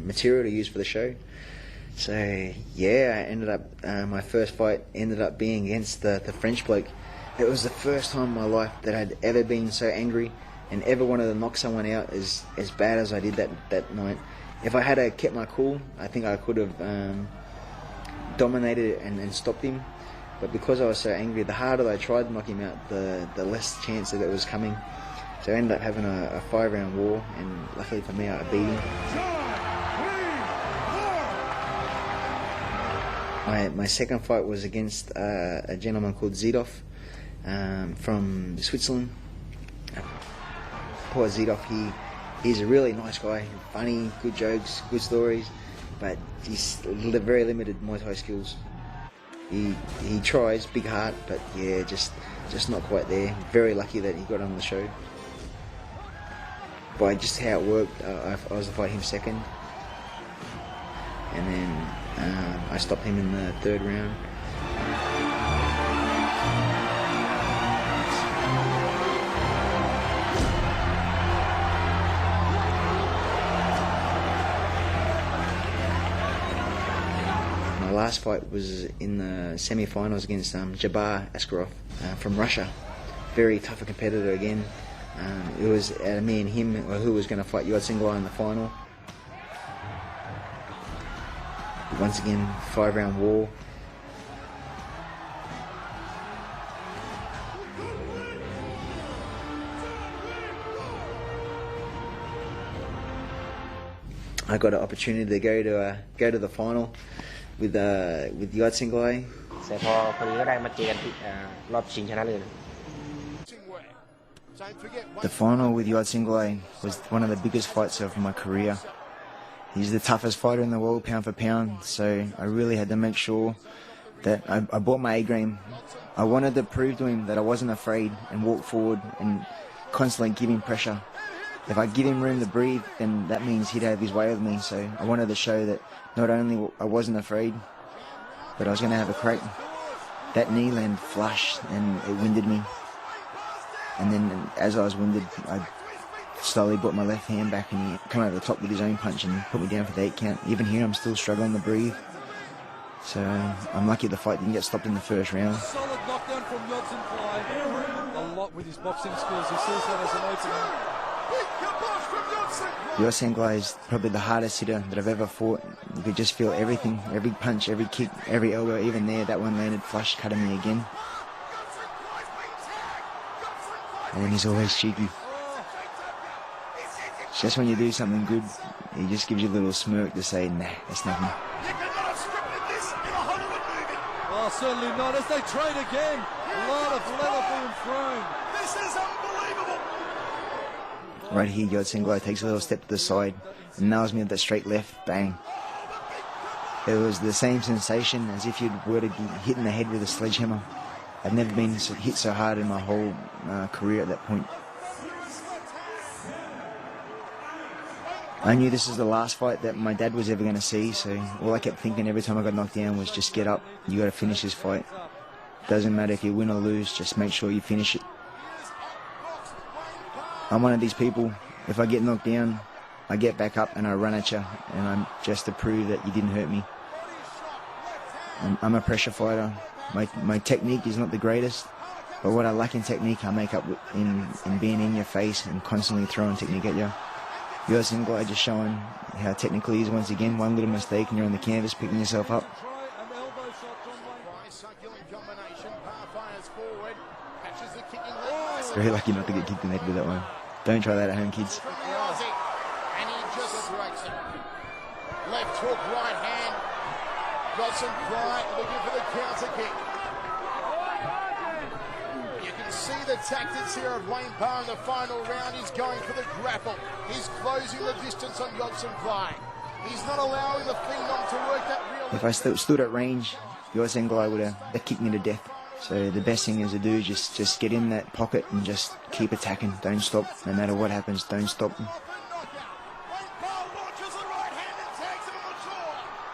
material to use for the show. So yeah, I ended up my first fight ended up being against the French bloke. It was the first time in my life that I'd ever been so angry and ever wanted to knock someone out as bad as I did that night. If I had kept my cool, I think I could have dominated and stopped him. But because I was so angry, the harder I tried to knock him out, the less chance that it was coming. So I ended up having a 5-round war, and luckily for me, I beat him. My second fight was against a gentleman called Zidov from Switzerland. Poor Zidov, he's a really nice guy, funny, good jokes, good stories, but he's very limited Muay Thai skills. He tries, big heart, but yeah, just not quite there. Very lucky that he got on the show. By just how it worked, I was to fight him second, and then I stopped him in the 3rd round. My last fight was in the semi-finals against Jabbar Askarov from Russia. Very tough a competitor again. It was me and him who was going to fight Yod Singlai in the final. Once again, 5-round war. I got an opportunity to go to the final with Yod Singlai. แต่พอดีก็ได้มาเจอกันที่รอบชิงชนะเลิศ The final with Yod Singlai was one of the biggest fights of my career. He's the toughest fighter in the world, pound for pound, so I really had to make sure that I brought my A game. I wanted to prove to him that I wasn't afraid and walk forward and constantly give him pressure. If I give him room to breathe, then that means he'd have his way with me, so I wanted to show that not only I wasn't afraid, but I was going to have a crack. That knee landed flush and it winded me. And then as I was winded, I slowly brought my left hand back and he came over the top with his own punch and put me down for the 8 count. Even here I'm still struggling to breathe. So I'm lucky the fight didn't get stopped in the 1st round. Solid knockdown from Yod Singlai. A lot with his boxing skills. He sees that as an opening. Yod Singlai is probably the hardest hitter that I've ever fought. You could just feel everything, every punch, every kick, every elbow, even there, that one landed flush, cutting me again. And then he's always cheeky. Just when you do something good, he just gives you a little smirk to say, nah, that's nothing. Oh, certainly not. As they trade again, a lot of leather being thrown. This is unbelievable. Right here, Yod Singlai takes a little step to the side and nails me with that straight left, bang. It was the same sensation as if you were to be hit in the head with a sledgehammer. I'd never been hit so hard in my whole career at that point. I knew this was the last fight that my dad was ever going to see, so all I kept thinking every time I got knocked down was just get up. You got to finish this fight. Doesn't matter if you win or lose, just make sure you finish it. I'm one of these people, if I get knocked down, I get back up and I run at you, and I'm just to prove that you didn't hurt me. I'm a pressure fighter. My technique is not the greatest, but what I lack in technique, I make up in being in your face and constantly throwing technique at you. You're single, just showing how technical he is once again. One little mistake and you're on the canvas picking yourself up. Very lucky not to get kicked in the head with that one. Don't try that at home, kids. And he just breaks it. Left hook, right hand. Got some pride, looking for the counter kick. You can see the tactics here of Wayne Parr in the final round. He's going for the grapple. He's closing the distance on Yodson Fly. He's not allowing the phenom to work that real... If I stood at range, Yodson Fly would have kicked me to death. So the best thing is to do is just get in that pocket and just keep attacking. Don't stop. No matter what happens, don't stop.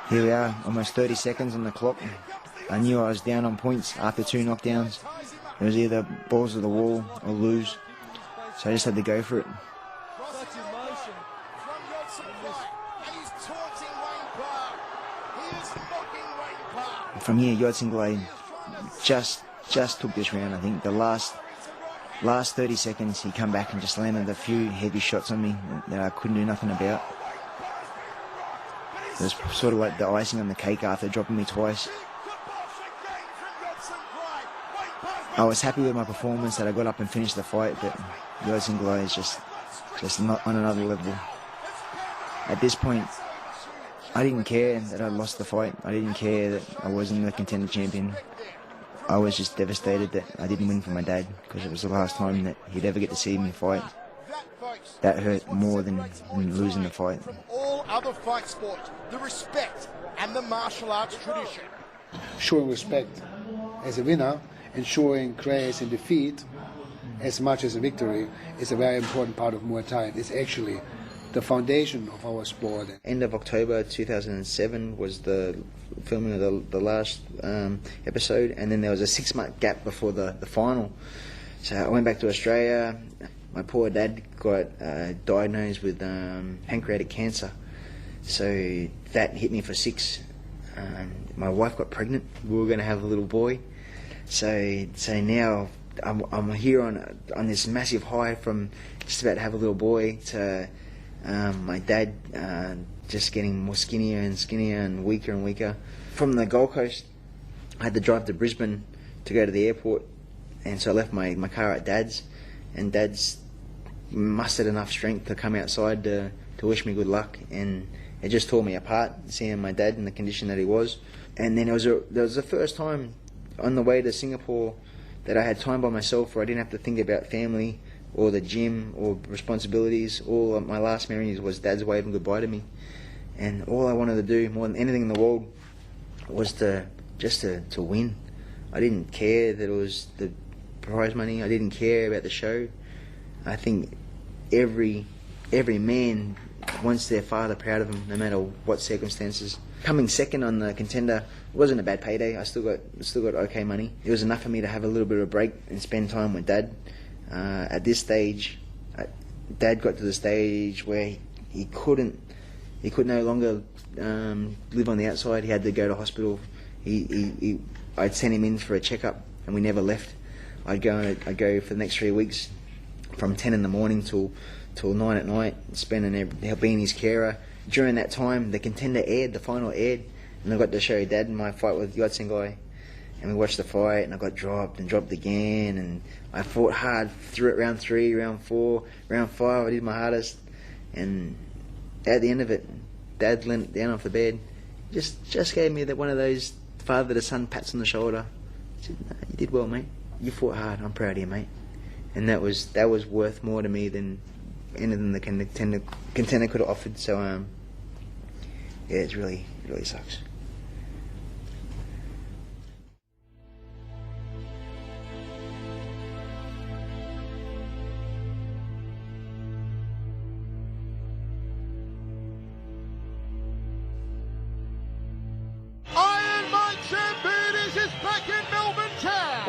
Here we are, almost 30 seconds on the clock. I knew I was down on points after 2 knockdowns. It was either balls to the wall or lose. So I just had to go for it. From here, Yodson Glade just took this round. I think the last 30 seconds he come back and just landed a few heavy shots on me that I couldn't do nothing about. It was sort of like the icing on the cake after dropping me twice. I was happy with my performance that I got up and finished the fight, but Yodson Glade is just not on another level. At this point, I didn't care that I lost the fight. I didn't care that I wasn't the contender champion. I was just devastated that I didn't win for my dad, because it was the last time that he'd ever get to see me fight. That hurt more than losing the fight. From all other fight sports, the respect and the martial arts tradition. Showing respect as a winner and showing grace in defeat as much as a victory is a very important part of Muay Thai. It's actually the foundation of our sport. End of October 2007 was the filming of the last episode, and then there was a 6-month gap before the final. So I went back to Australia. My poor dad got diagnosed with pancreatic cancer, so that hit me for 6. My wife got pregnant. We were going to have a little boy, so now I'm here on this massive high from just about to have a little boy to my dad just getting more skinnier and skinnier and weaker. From the Gold Coast, I had to drive to Brisbane to go to the airport, and so I left my car at Dad's, and Dad's mustered enough strength to come outside to wish me good luck, and it just tore me apart seeing my dad in the condition that he was. And then there was the first time on the way to Singapore that I had time by myself where I didn't have to think about family or the gym or responsibilities. All of my last memories was Dad's waving goodbye to me, and all I wanted to do more than anything in the world was to win. I didn't care that it was the prize money. I didn't care about the show. I think every man wants their father proud of them, no matter what circumstances. Coming second on the contender wasn't a bad payday. I still got okay money. It was enough for me to have a little bit of a break and spend time with Dad. At this stage, Dad got to the stage where he could no longer live on the outside. He had to go to hospital. I'd send him in for a checkup, and we never left. I'd go for the next 3 weeks, from 10 in the morning till 9 at night, being his carer. During that time, the contender aired, the final aired, and I got to show Dad my fight with Yodson Guy, and we watched the fight, and I got dropped and dropped again, and I fought hard through it. Round 3, round 4, round 5, I did my hardest, and at the end of it, Dad leant down off the bed, just gave me one of those father to son pats on the shoulder. He said, "No, you did well, mate. You fought hard. I'm proud of you, mate." And that was worth more to me than anything the contender could have offered. So yeah, it really sucks.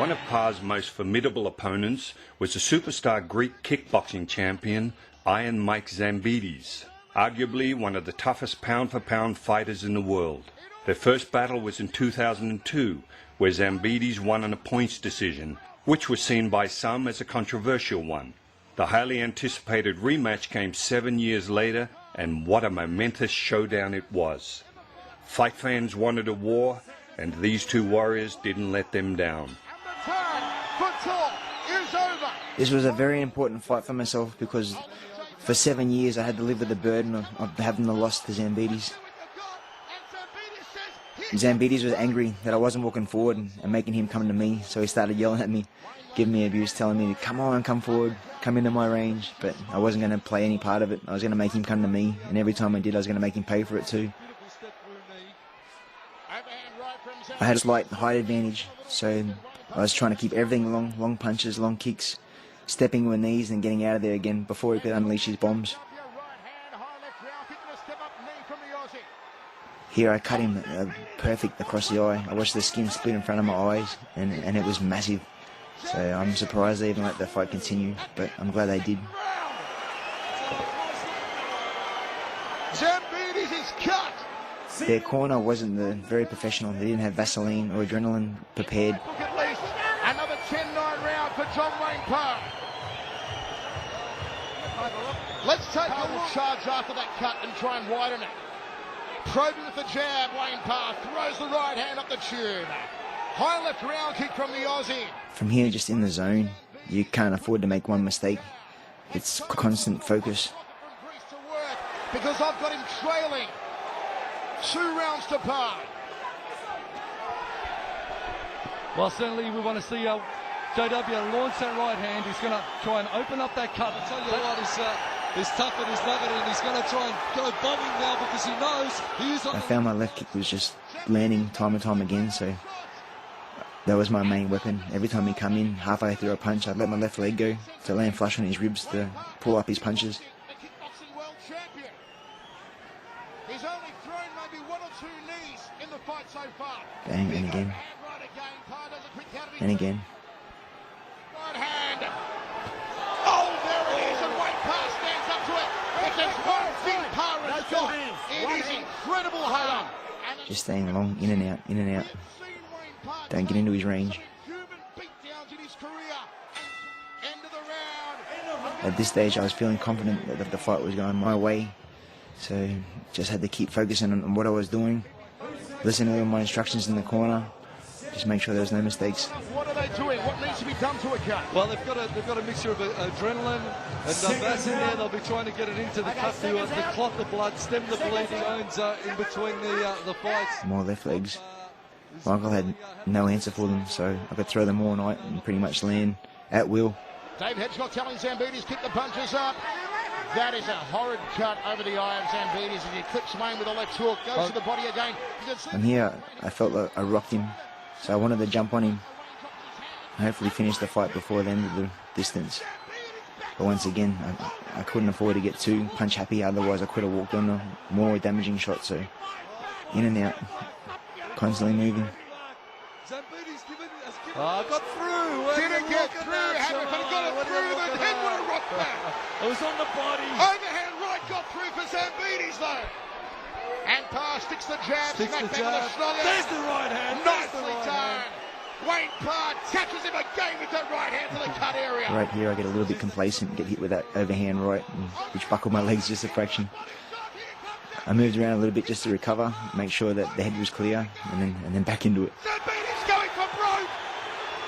One of Parr's most formidable opponents was the superstar Greek kickboxing champion, Iron Mike Zambidis, arguably one of the toughest pound-for-pound fighters in the world. Their first battle was in 2002, where Zambidis won on a points decision, which was seen by some as a controversial one. The highly anticipated rematch came 7 years later, and what a momentous showdown it was. Fight fans wanted a war, and these two warriors didn't let them down. This was a very important fight for myself because for 7 years I had to live with the burden of having the loss to Zambidis. Zambidis was angry that I wasn't walking forward and making him come to me, so he started yelling at me, giving me abuse, telling me to come on, come forward, come into my range, but I wasn't going to play any part of it. I was going to make him come to me, and every time I did I was going to make him pay for it too. I had a slight height advantage, so I was trying to keep everything long punches, long kicks, stepping with knees and getting out of there again before he could unleash his bombs. Here I cut him perfect across the eye. I watched the skin split in front of my eyes, and it was massive. So I'm surprised they even let the fight continue, but I'm glad they did. Zambidis is cut. Their corner wasn't very professional. They didn't have Vaseline or adrenaline prepared. At least another 10-9 round for John Wayne Parr. Let's take a look. Charge after that cut and try and widen it. Probing with the jab, Wayne Parr throws the right hand up the tube. High left round kick from the Aussie. From here, just in the zone, you can't afford to make one mistake. It's constant focus. Because I've got him trailing 2 rounds to Parr. Well, certainly we want to see JW launch that right hand. He's going to try and open up that cut. I tell you what, he's tough and he's nugget, and he's going to try and go bombing now because he knows he's on. I found my left kick was just landing time and time again, so that was my main weapon. Every time he come in, halfway through a punch, I'd let my left leg go to land flush on his ribs to pull up his punches. He's only thrown maybe 1 or 2 knees in the fight so far. Bang, and again. And again. Right hand. Oh, there it is, and Wayne Parr stands up to it. If there's one thing Parr has got, it is incredible height. Just staying long, in and out, in and out. Don't get into his range. At this stage I was feeling confident that the fight was going my way, so just had to keep focusing on what I was doing, listen to my instructions in the corner, just make sure there was no mistakes. What are they doing? What needs to be done to a cut? Well, they've got a mixture of adrenaline and Bass in there. They'll be trying to get it into the cut to clot the blood, stem the bleeding, Owens in between the fights. More left legs. Michael had no answer for them, so I could throw them all night and pretty much land at will. Dave Hedgecock telling Zambidis, keep the punches up. That is a horrid cut over the eye of Zambidis as he clips Wayne with a left hook, goes to the body again. From here, I felt like I rocked him, so I wanted to jump on him and hopefully finish the fight before the end of the distance. But once again, I couldn't afford to get too punch happy, otherwise I could have walked on a more damaging shot, so in and out, constantly moving. Got through. Didn't get through. Had it got it through. The head would have rocked back. It was on the body. Overhand right got through for Zambidis though. And Parr sticks the jab. Smack back with a snogger. There's the right hand. Nicely done. Wayne Parr catches him again with that right hand to the cut area. Right here I get a little bit complacent and get hit with that overhand right, which buckled my legs just a fraction. I moved around a little bit just to recover, make sure that the head was clear, and then back into it. Zambidis going for broke.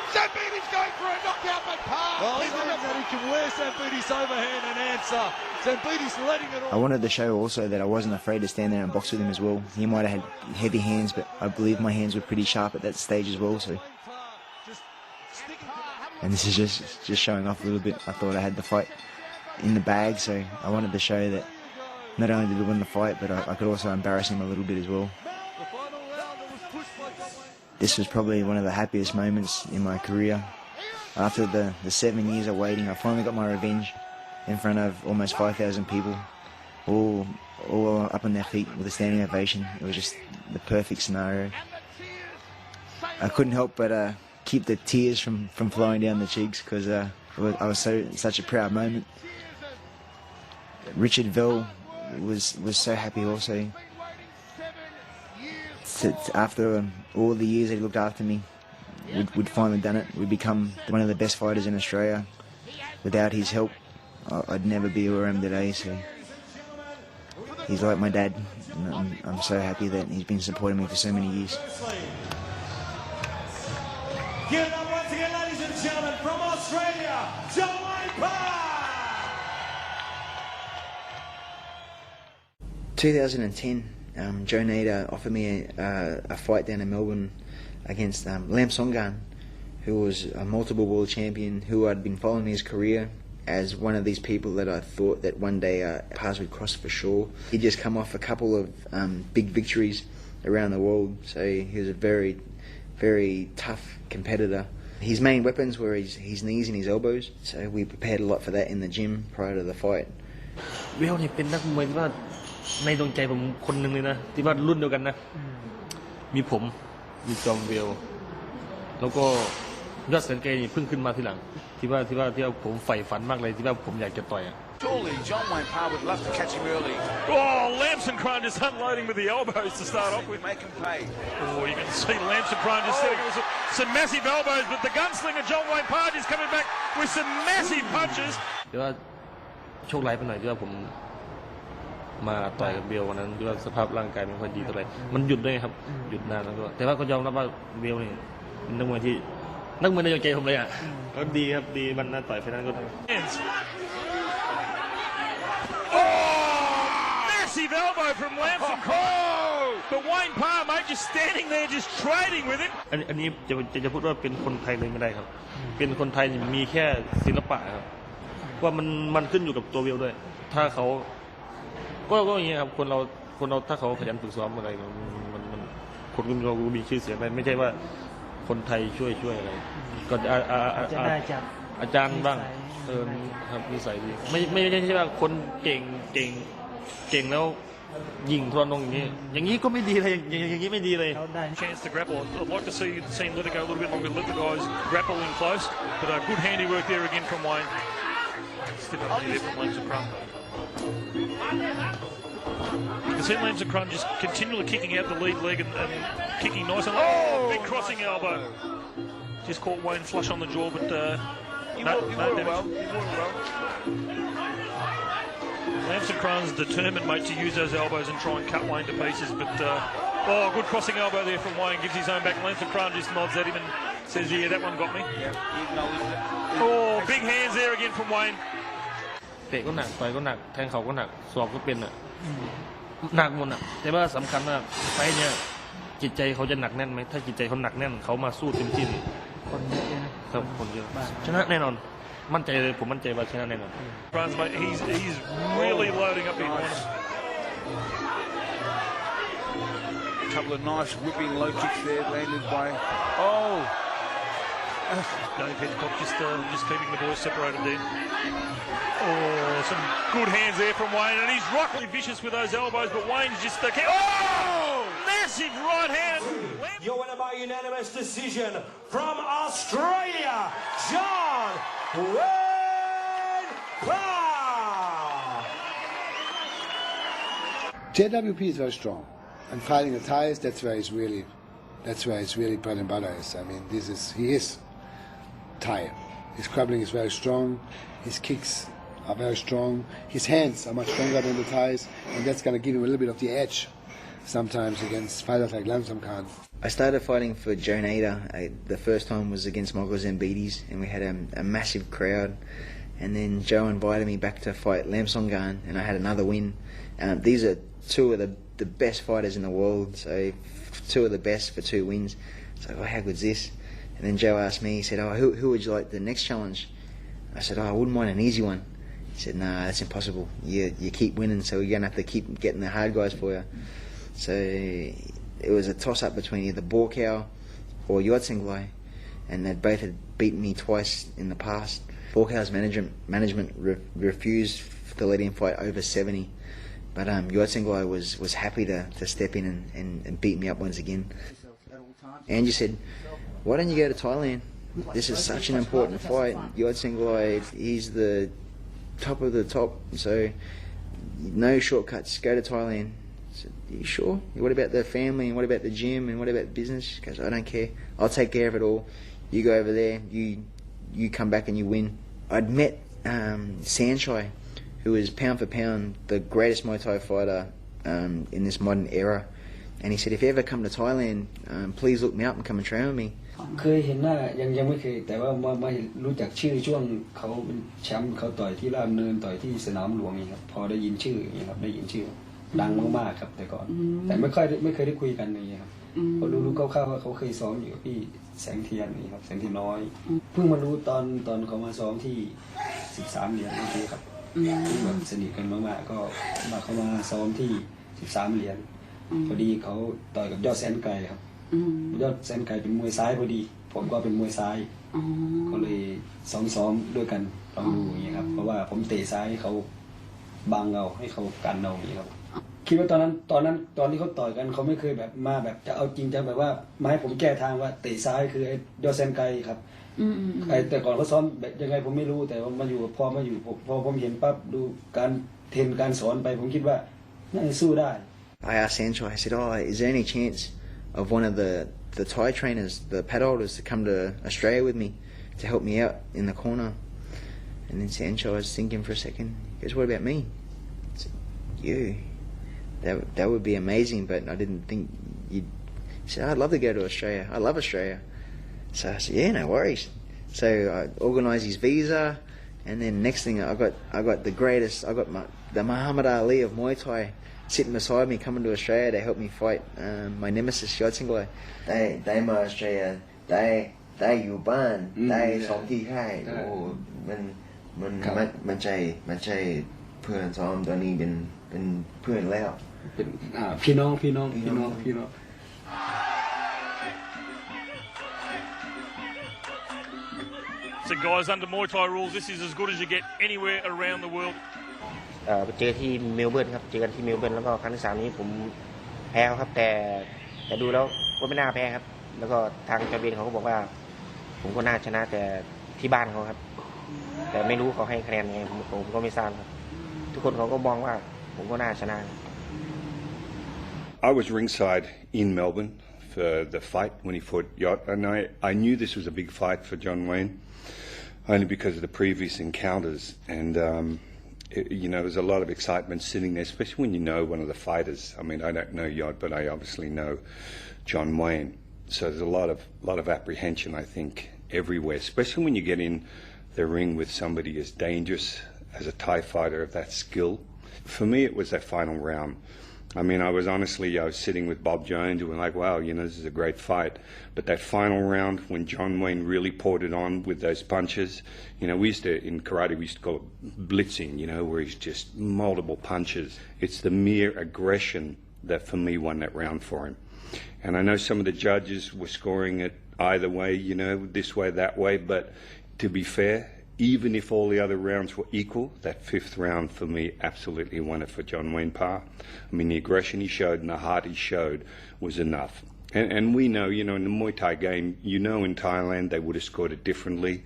Zambidis going for a knockout by Parr. Well, he's looking that he can wear Zambidis overhand and answer. Zambidis letting it all. I wanted to show also that I wasn't afraid to stand there and box with him as well. He might have had heavy hands, but I believe my hands were pretty sharp at that stage as well. So, and this is just showing off a little bit. I thought I had the fight in the bag, so I wanted to show that not only did we win the fight, but I could also embarrass him a little bit as well. This was probably one of the happiest moments in my career. After the 7 years of waiting, I finally got my revenge in front of almost 5,000 people, all up on their feet with a standing ovation. It was just the perfect scenario. I couldn't help but keep the tears from flowing down the cheeks because I was such a proud moment. Richard Vell was so happy also. After all the years he looked after me, we'd finally done it. We'd become one of the best fighters in Australia. Without his help, I'd never be where I am today. So he's like my dad. And I'm so happy that he's been supporting me for so many years. Give it up once again, ladies and gentlemen, from Australia, John Wayne Parr! 2010, Joe Nader offered me a fight down in Melbourne against Lam Songan, who was a multiple world champion, who I'd been following his career as one of these people that I thought that one day paths would cross for sure. He'd just come off a couple of big victories around the world, so he was a very, very tough competitor. His main weapons were his knees and his elbows, so we prepared a lot for that in the gym prior to the fight. เวลนี่เป็นนักมวยที่ว่าในดวงใจผมคนหนึ่งเลยนะที่ว่ารุ่นเดียวกันนะมีผมมีจอมเวลแล้วก็ยอดแสนเกย์นี่เพิ่งขึ้นมาทีหลังที่ว่าผมใฝ่ฝันมากเลยที่ว่าผมอยากจะต่อย Surely John Wayne Parr would love to catch him early. Oh, Lamson-Crone just unloading with the elbows to start off with. Make him pay. Oh, you can see Lamson-Crone just setting up some massive elbows, but the gunslinger John Wayne Parr is coming back with some massive punches. ที่ว่าโชคร้ายไปหน่อยที่ว่าผมมาต่อยกับเบลวันนั้นที่ว่าสภาพร่างกายไม่ค่อยดีเท่าไหร่มันหยุดด้วยครับหยุดนานแล้วก็แต่ว่าก็ยอมรับว่าเบลนี่เป็นนักมวยในดวงใจผมเลยอ่ะก็ดีครับดีมันน่าต่อยไฟนั้นก็Massive elbow from Lamson-Crone, but Wayne Parr, mate, just standing there, just trading with him. อันนี้จะพูดว่าเป็นคนไทยเลยไม่ได้ครับเป็นคนไทยมีแค่ศิลปะครับว่ามันขึ้นอยู่กับตัวเบลด้วยถ้าเขาก็อย่างนี้ครับคนเราถ้าเขาขยันฝึกซ้อมอะไรมันคนเรามีชื่อเสียงได้ไม่ใช่ว่าคนไทยช่วยอะไรก็จะได้จากอาจารย์บ้างครับนิสัยดีไม่ใช่ว่าคนเก่งแล้วยิงทวนลงอย่างนี้ก็ไม่ดีเลยอย่างนี้ไม่ดีเลย Chance to grapple. I'd like to see let it go a little bit longer, let the guys grapple in close, but good handiwork there again from Wayne. Stiff up there from Lamson-Crone. You can see Lamson-Crone just continually kicking out the lead leg and kicking nice. Big crossing elbow. Just caught Wayne flush on the jaw, but no damage. Lamson-Crone's determined, mate, to use those elbows and try and cut Wayne to pieces, but good crossing elbow there from Wayne, gives his own back. Lamson-Crone just nods at him and says, yeah, that one got me. Big hands there again from Wayne. เตะก็หนักต่อยก็หนักแทงเขาก็หนักสอบก็เป็นหนักหมดแต่ว่าสำคัญมากไฟเนี่ยจิตใจเขาจะหนักแน่นไหมถ้าจิตใจเขาหนักแน่นเขามาสู้เต็มที่คนเยอะนะครับคนเยอะชนะแน่นอนมั่นใจเลยผมมั่นใจว่าชนะแน่นอน He's really loading up behind him. A couple of nice whipping low kicks there landed by Dave Hitchcock just keeping the boys separated there. Some good hands there from Wayne, and he's rockily vicious with those elbows, but Wayne's just massive right hand. Your winner by unanimous decision from Australia, John Wayne Parr. JWP is very strong, and fighting the Thais, that's where it's really bread and butter is. I mean, he is Thai. His grappling is very strong. His kicks are very strong. His hands are much stronger than the Thais, and that's going to give him a little bit of the edge sometimes against fighters like Lamson-Crone. I started fighting for Joe Nader. The first time was against Michael Zambides, and we had a massive crowd. And then Joe invited me back to fight Lam Songan, and I had another win. These are two of the best fighters in the world, so two of the best for 2 wins. So how good's this? And then Joe asked me, he said, who would you like the next challenge? I said, I wouldn't mind an easy one. He said, nah, that's impossible. You keep winning, so you're going to have to keep getting the hard guys for you. So it was a toss-up between either Borkow or Yodsenglai, and they both had beaten me twice in the past. Borkow's management refused to let him fight over 70, but Yodsenglai was happy to step in and beat me up once again. Angie said, why don't you go to Thailand? This is such an important fight. Yodsanglai, he's the top of the top, so no shortcuts. Go to Thailand. I said, are you sure? What about the family, and what about the gym, and what about business? She goes, I don't care. I'll take care of it all. You go over there, you come back and you win. I'd met Sanchai, who is pound for pound the greatest Muay Thai fighter in this modern era. And he said, if you ever come to Thailand, please look me up and come and train with me. เคยเห็นหน้ายังไม่เคยแต่ว่ามารู้จักชื่อช่วงเขาเป็นแชมป์เขาต่อยที่ราชดำเนินต่อยที่สนามหลวงนี่ครับพอได้ยินชื่อนี่ครับได้ยินชื่อดังมากๆครับแต่ก่อนแต่ไม่เคยได้คุยกันอย่างเงี้ยครับพอรู้คร่าวๆว่าเขาเคยซ้อมอยู่กับพี่แสงเทียนนี่ครับแสงเทียนน้อยเพิ่งมารู้ตอนเขามาซ้อมที่13เหรียญนี่ครับแบบสนิทกันมากๆก็มาเขามาซ้อมที่13เหรียญพอดีเขาต่อยกับยอดแสนไกลครับยอดแสนไกลเป็นมวยซ้ายพอดีผมก็เป็นมวยซ้ายก็เลยซ้อมด้วยกันลองดูอย่างนี้ครับเพราะว่าผมเตะซ้ายให้เขาบังเอาให้เขากันเอาอย่างนี้ครับคิดว่าตอนที่เขาต่อยกันเขาไม่เคยแบบมาแบบจะเอาจริงจังแบบว่ามาให้ผมแก้ทางว่าเตะซ้ายคือไอ้ยอดแสนไกลครับแต่ก่อนเขาซ้อมแบบยังไงผมไม่รู้แต่ว่ามาอยู่พอผมเห็นปั๊บดูการเทรนการสอนไปผมคิดว่าน่าจะสู้ได้ I asked Sanchai, I said, is there any chance of one of the Thai trainers, the pad holders, to come to Australia with me to help me out in the corner? And then Sanchai was thinking for a second. He goes, what about me? I said, you. That would be amazing, but I didn't think you'd... He said, I'd love to go to Australia. I love Australia. So I said, yeah, no worries. So I organised his visa, and then next thing I got the greatest. I got the Muhammad Ali of Muay Thai sitting beside me, coming to Australia to help me fight my nemesis Yodsanglai. ได้มาออสเตรเลียได้อยู่บ้านได้ซ้อมที่ค่ายโอ้มันใช่เพื่อนซ้อมตอนนี้เป็นเพื่อนแล้วเป็นพี่น้อง So guys, under Muay Thai rules, this is as good as you get anywhere around the world. ไปเจอที่เมลเบิร์นครับเจอกันที่เมลเบิร์นแล้วก็ครั้งที่3นี้ผมแพ้เขาครับแต่ดูแล้วก็ไม่น่าแพ้ครับแล้วก็ทางจอร์เบนเขาก็บอกว่าผมก็น่าชนะแต่ที่บ้านเขาครับแต่ไม่รู้เขาให้คะแนนไงผมก็ไม่ทราบครับทุกคนเขาก็มองว่าผมก็น่าชนะ I was ringside in Melbourne for the fight when he fought Yot, and I knew this was a big fight for John Wayne only because of the previous encounters and there's a lot of excitement sitting there, especially when you know one of the fighters. I mean, I don't know Yod, but I obviously know John Wayne. So there's a lot of apprehension, I think, everywhere, especially when you get in the ring with somebody as dangerous as a Thai fighter of that skill. For me, it was that final round. I mean, I was sitting with Bob Jones and we're like, wow, this is a great fight. But that final round, when John Wayne really poured it on with those punches, in karate, we used to call it blitzing, where he's just multiple punches. It's the mere aggression that, for me, won that round for him. And I know some of the judges were scoring it either way, this way, that way. But to be fair, even if all the other rounds were equal, that fifth round for me absolutely won it for John Wayne Parr. I mean, the aggression he showed and the heart he showed was enough. And we know, in the Muay Thai game, in Thailand they would have scored it differently,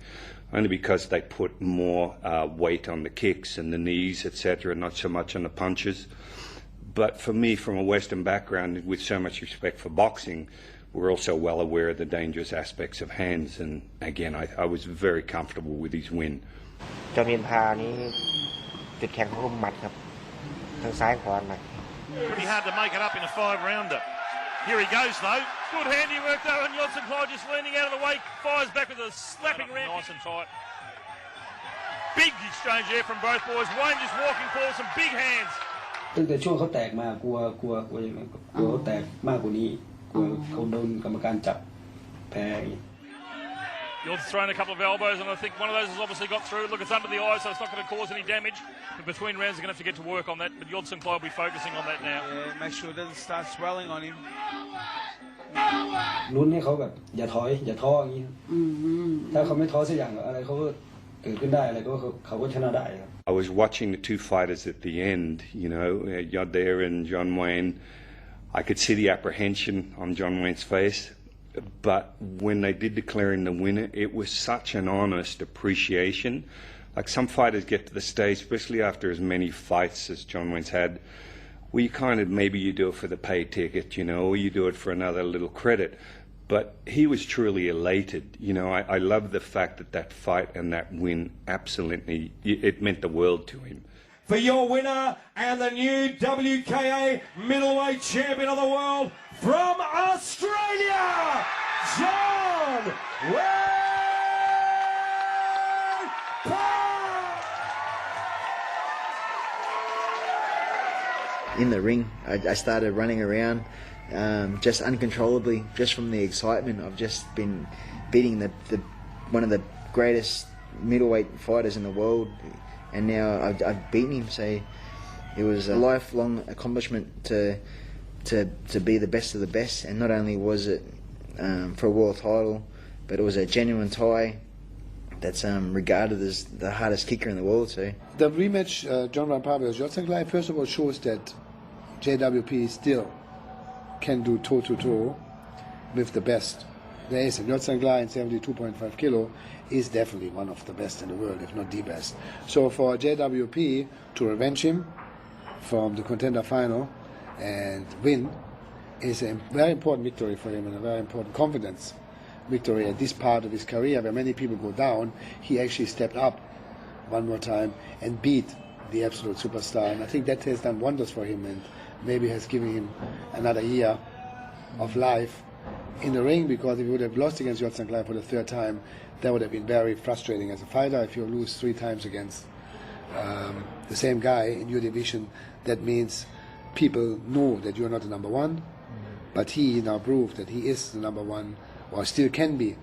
only because they put more weight on the kicks and the knees, etc., not so much on the punches. But for me, from a Western background, with so much respect for boxing, we're also well aware of the dangerous aspects of hands, and again, I was very comfortable with his win. John Wayne Parr นี้จุดแข็งของเขาหมัดครับทั้งซ้ายขวาหมัด Pretty hard to make it up in a 5-rounder. Here he goes though. Good handiwork though, and Yodsanglai just leaning out of the way, fires back with a slapping round. Nice and tight. Big exchange there from both boys. Wayne just walking forward, some big hands. ตั้งแต่ช่วงเขาแตกมากลัวอย่างไรกลัวเขาแตกมากกว่านี้กลัวเขาโดนกรรมการจับแพ้ Yod's thrown a couple of elbows, and I think one of those has obviously got through. Look, it's under the eye, so it's not going to cause any damage. But between rounds, they're going to have to get to work on that. But Yodsanglai will be focusing on that now. Yeah, make sure it doesn't start swelling on him. ลุ้นให้เขาแบบอย่าท้ออย่างนี้ถ้าเขาไม่ท้อสักอย่างอะไรเขาก็เกิดขึ้นได้อะไรก็เขาก็ชนะได้ครับ I was watching the two fighters at the end, Yod there and John Wayne. I could see the apprehension on John Wayne's face. But when they did declare him the winner, it was such an honest appreciation. Like some fighters get to the stage, especially after as many fights as John Wayne's had, where you kind of, maybe you do it for the pay ticket, you know, or you do it for another little credit. But he was truly elated. You know, I love the fact that that fight and that win absolutely, it meant the world to him. For your winner and the new WKA middleweight champion of the world from Australia, John Wayne Parr! In the ring, I started running around just uncontrollably, just from the excitement of just been beating the one of the greatest middleweight fighters in the world, and now I've beaten him. So it was a lifelong accomplishment to be the best of the best, and not only was it for a world title, but it was a genuine tie that's regarded as the hardest kicker in the world. So the rematch, John Wayne Parr versus Yodsan Klai, first of all shows that JWP still can do toe-to-toe with the best. There is a Yodsan Klai in 72.5 kilo is definitely one of the best in the world, if not the best. So for JWP to revenge him from the contender final and win is a very important victory for him, and a very important confidence victory at this part of his career where many people go down. He actually stepped up one more time and beat the absolute superstar, and I think that has done wonders for him, and maybe has given him another year of life in the ring, because if he would have lost against Yodsan Klai for the third time, that would have been very frustrating as a fighter. If you lose 3 times against the same guy in your division, that means people know that you're not the number one, but he now proved that he is the number one, or still can be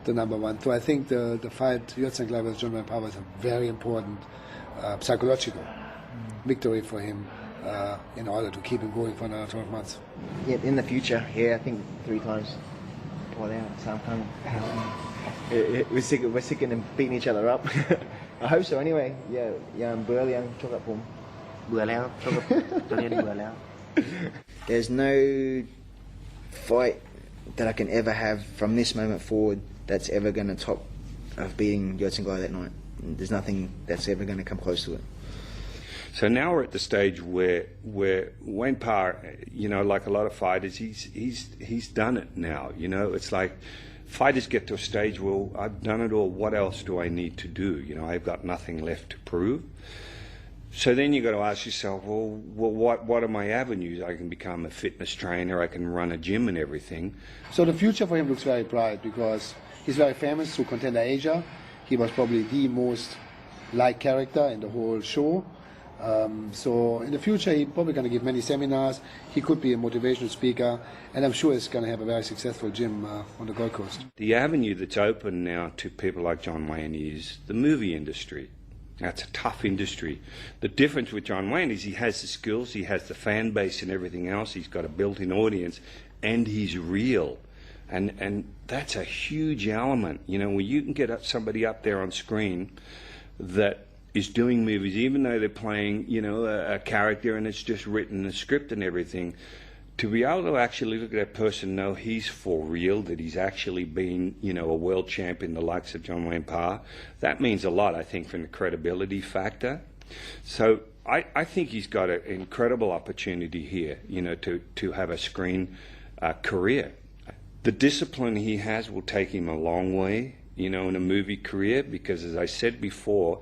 the number one. So I think the fight Yodsan Klai versus John Wayne Parr was a very important psychological victory for him in order to keep him going for another 12 months. yeah, in the future, yeah, I think 3 times. We're sick of them beating each other up. I hope so anyway. Yeah, There's no fight that I can ever have from this moment forward that's ever going to top of beating Yodsan Klai that night. There's nothing that's ever going to come close to it. So now we're at the stage where Wayne Parr, you know, like a lot of fighters, he's done it now. You know, it's like fighters get to a stage, well, I've done it all. What else do I need to do? You know, I've got nothing left to prove. So then you got to ask yourself, well, what are my avenues? I can become a fitness trainer. I can run a gym and everything. So the future for him looks very bright, because he's very famous through Contender Asia. He was probably the most liked character in the whole show. So in the future, he's probably going to give many seminars. He could be a motivational speaker, and I'm sure he's going to have a very successful gym on the Gold Coast. The avenue that's open now to people like John Wayne is the movie industry. That's a tough industry. The difference with John Wayne is he has the skills, he has the fan base and everything else, he's got a built-in audience, and he's real. And that's a huge element. You know, when you can get somebody up there on screen that is doing movies, even though they're playing, you know, a character and it's just written a script and everything, to be able to actually look at that person, know he's for real, that he's actually been, you know, a world champion, the likes of John Wayne Parr, that means a lot, I think, from the credibility factor. So I think he's got an incredible opportunity here, you know, to have a screen career. The discipline he has will take him a long way, you know, in a movie career, because as I said before,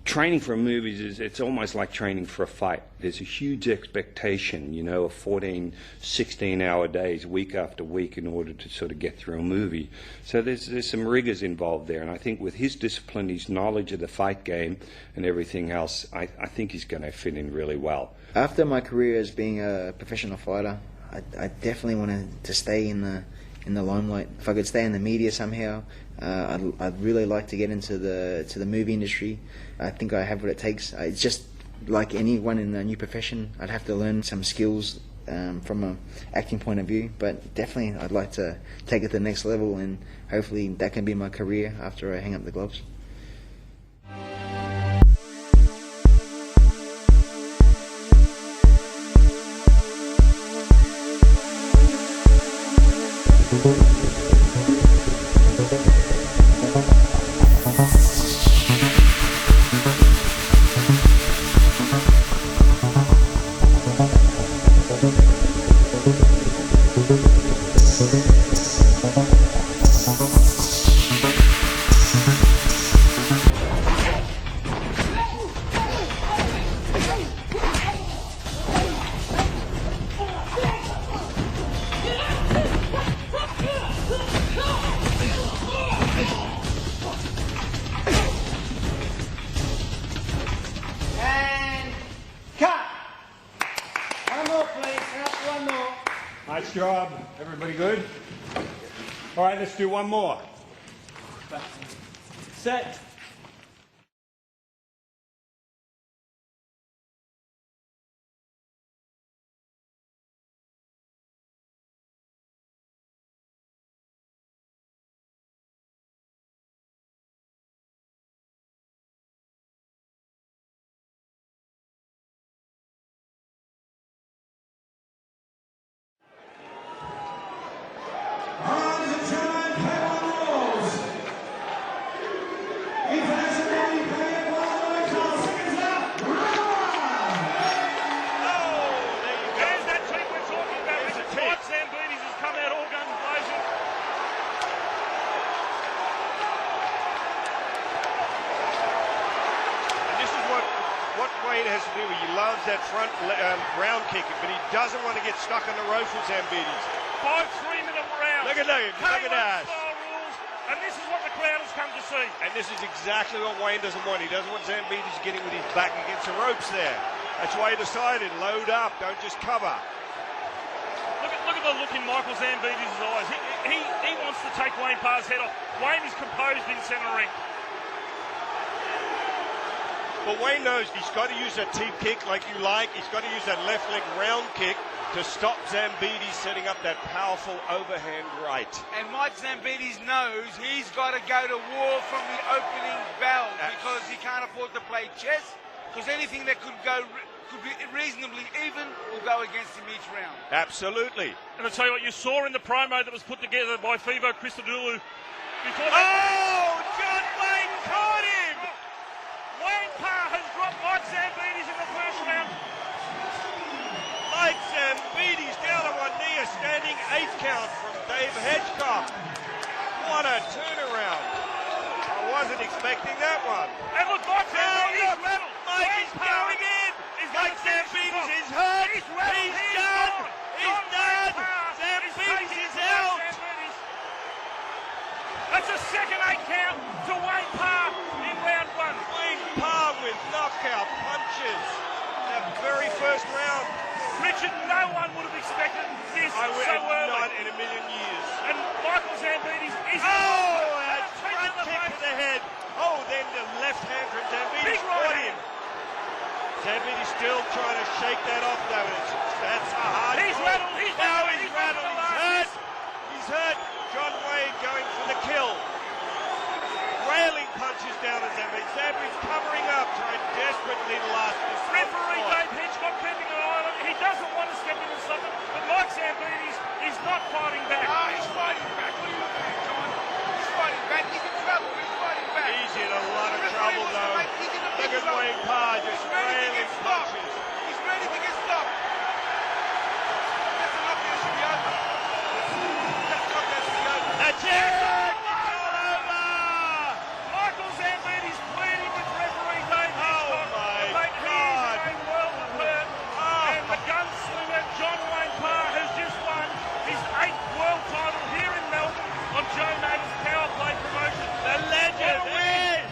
training for movies it's almost like training for a fight. There's a huge expectation, you know, of 14, 16-hour days, week after week, in order to sort of get through a movie. So there's some rigors involved there, and I think with his discipline, his knowledge of the fight game and everything else, I think he's going to fit in really well. After my career as being a professional fighter, I definitely wanted to stay in the limelight. If I could stay in the media somehow, I'd really like to get into the movie industry. I think I have what it takes. It's just like anyone in a new profession, I'd have to learn some skills from an acting point of view, but definitely I'd like to take it to the next level, and hopefully that can be my career after I hang up the gloves. And cut. One more, please. One more. Nice job. Everybody good? All right, let's do one more. Set. There's that team we're talking about. Mike Zambides has come out all guns blazing. And this is what Wayne has to do. He loves that front round kick, but he doesn't want to get stuck on the ropes with Zambides. 5 3-minute rounds. Look at that. Look at that. Style rules, and this is what the crowd has come to see. And this is exactly what Wayne doesn't want. He doesn't want Zambides getting with his back against the ropes there. That's why he decided, load up, don't just cover. Look at the look in Michael Zambides' eyes. He wants to take Wayne Parr's head off. Wayne is composed in centre ring. But Wayne knows he's got to use that teep kick like you like. He's got to use that left leg round kick to stop Zambides setting up that powerful overhand right. And Mike Zambides knows he's got to go to war from the opening bell because he can't afford to play chess, because anything that could be reasonably even will go against him each round. Absolutely. And I'll tell you what, you saw in the promo that was put together by Fivo Christodoulou before John Wayne caught him! Wayne Parr has dropped Mike Zambides in the first round. Mike Zambides down on one knee, a standing 8th count from Dave Hedgecock. What a turnaround. I wasn't expecting that one. And look, Mike Zambides rattled. Mike is going in. Mike Zambides is hurt. He's done. He's done. Zambides is out. That's a second 8 count to Wayne Parr in round 1. Wayne Parr with knockout punches. That very first round. Richard, no one would have expected this I would so early. not in a million years. And Michael Zambides is... a front kick to the head. Oh, then the left hand from Zambides caught him. Zambides still trying to shake that off, though. That's a hard He's call. rattled. He's rattled. He's hurt. He's hurt. John Wayne going for the kill. Railing punches down at Zambides. Zambides covering up, trying desperately to last this. Referee Dave Hedgecock keeping an eye on him. He doesn't want to step in and stop him, but Mike Zambides is not fighting back. He's fighting back. What are you looking at, John? He's fighting back. He's in trouble. He's fighting back. He's in a lot of trouble, though. Look at Wayne Parr just railing punches. He's ready to get stopped. That's a knockout should be over. That knockout should be over. That's it! It's all over! Michael Zambides pleading with referee Dave Hedgecock. my Mate, God. he is in a world of hurt. And the gunslinger John Wayne Parr has just won his 8th world title here in Melbourne on Joe Madden's Power Play promotion. The legend!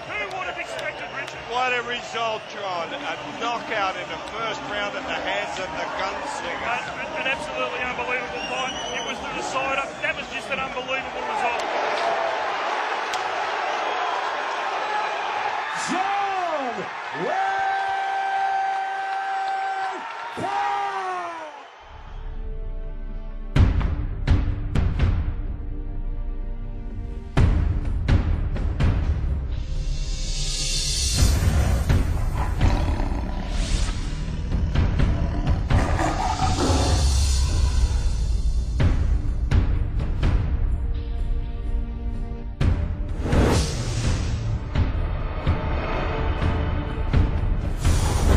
Who would have expected, Richard? What a result, John. A knockout in the first round at the hands of the gunslinger. An absolutely unbelievable fight. It was the decider. That was just an unbelievable result. John Wayne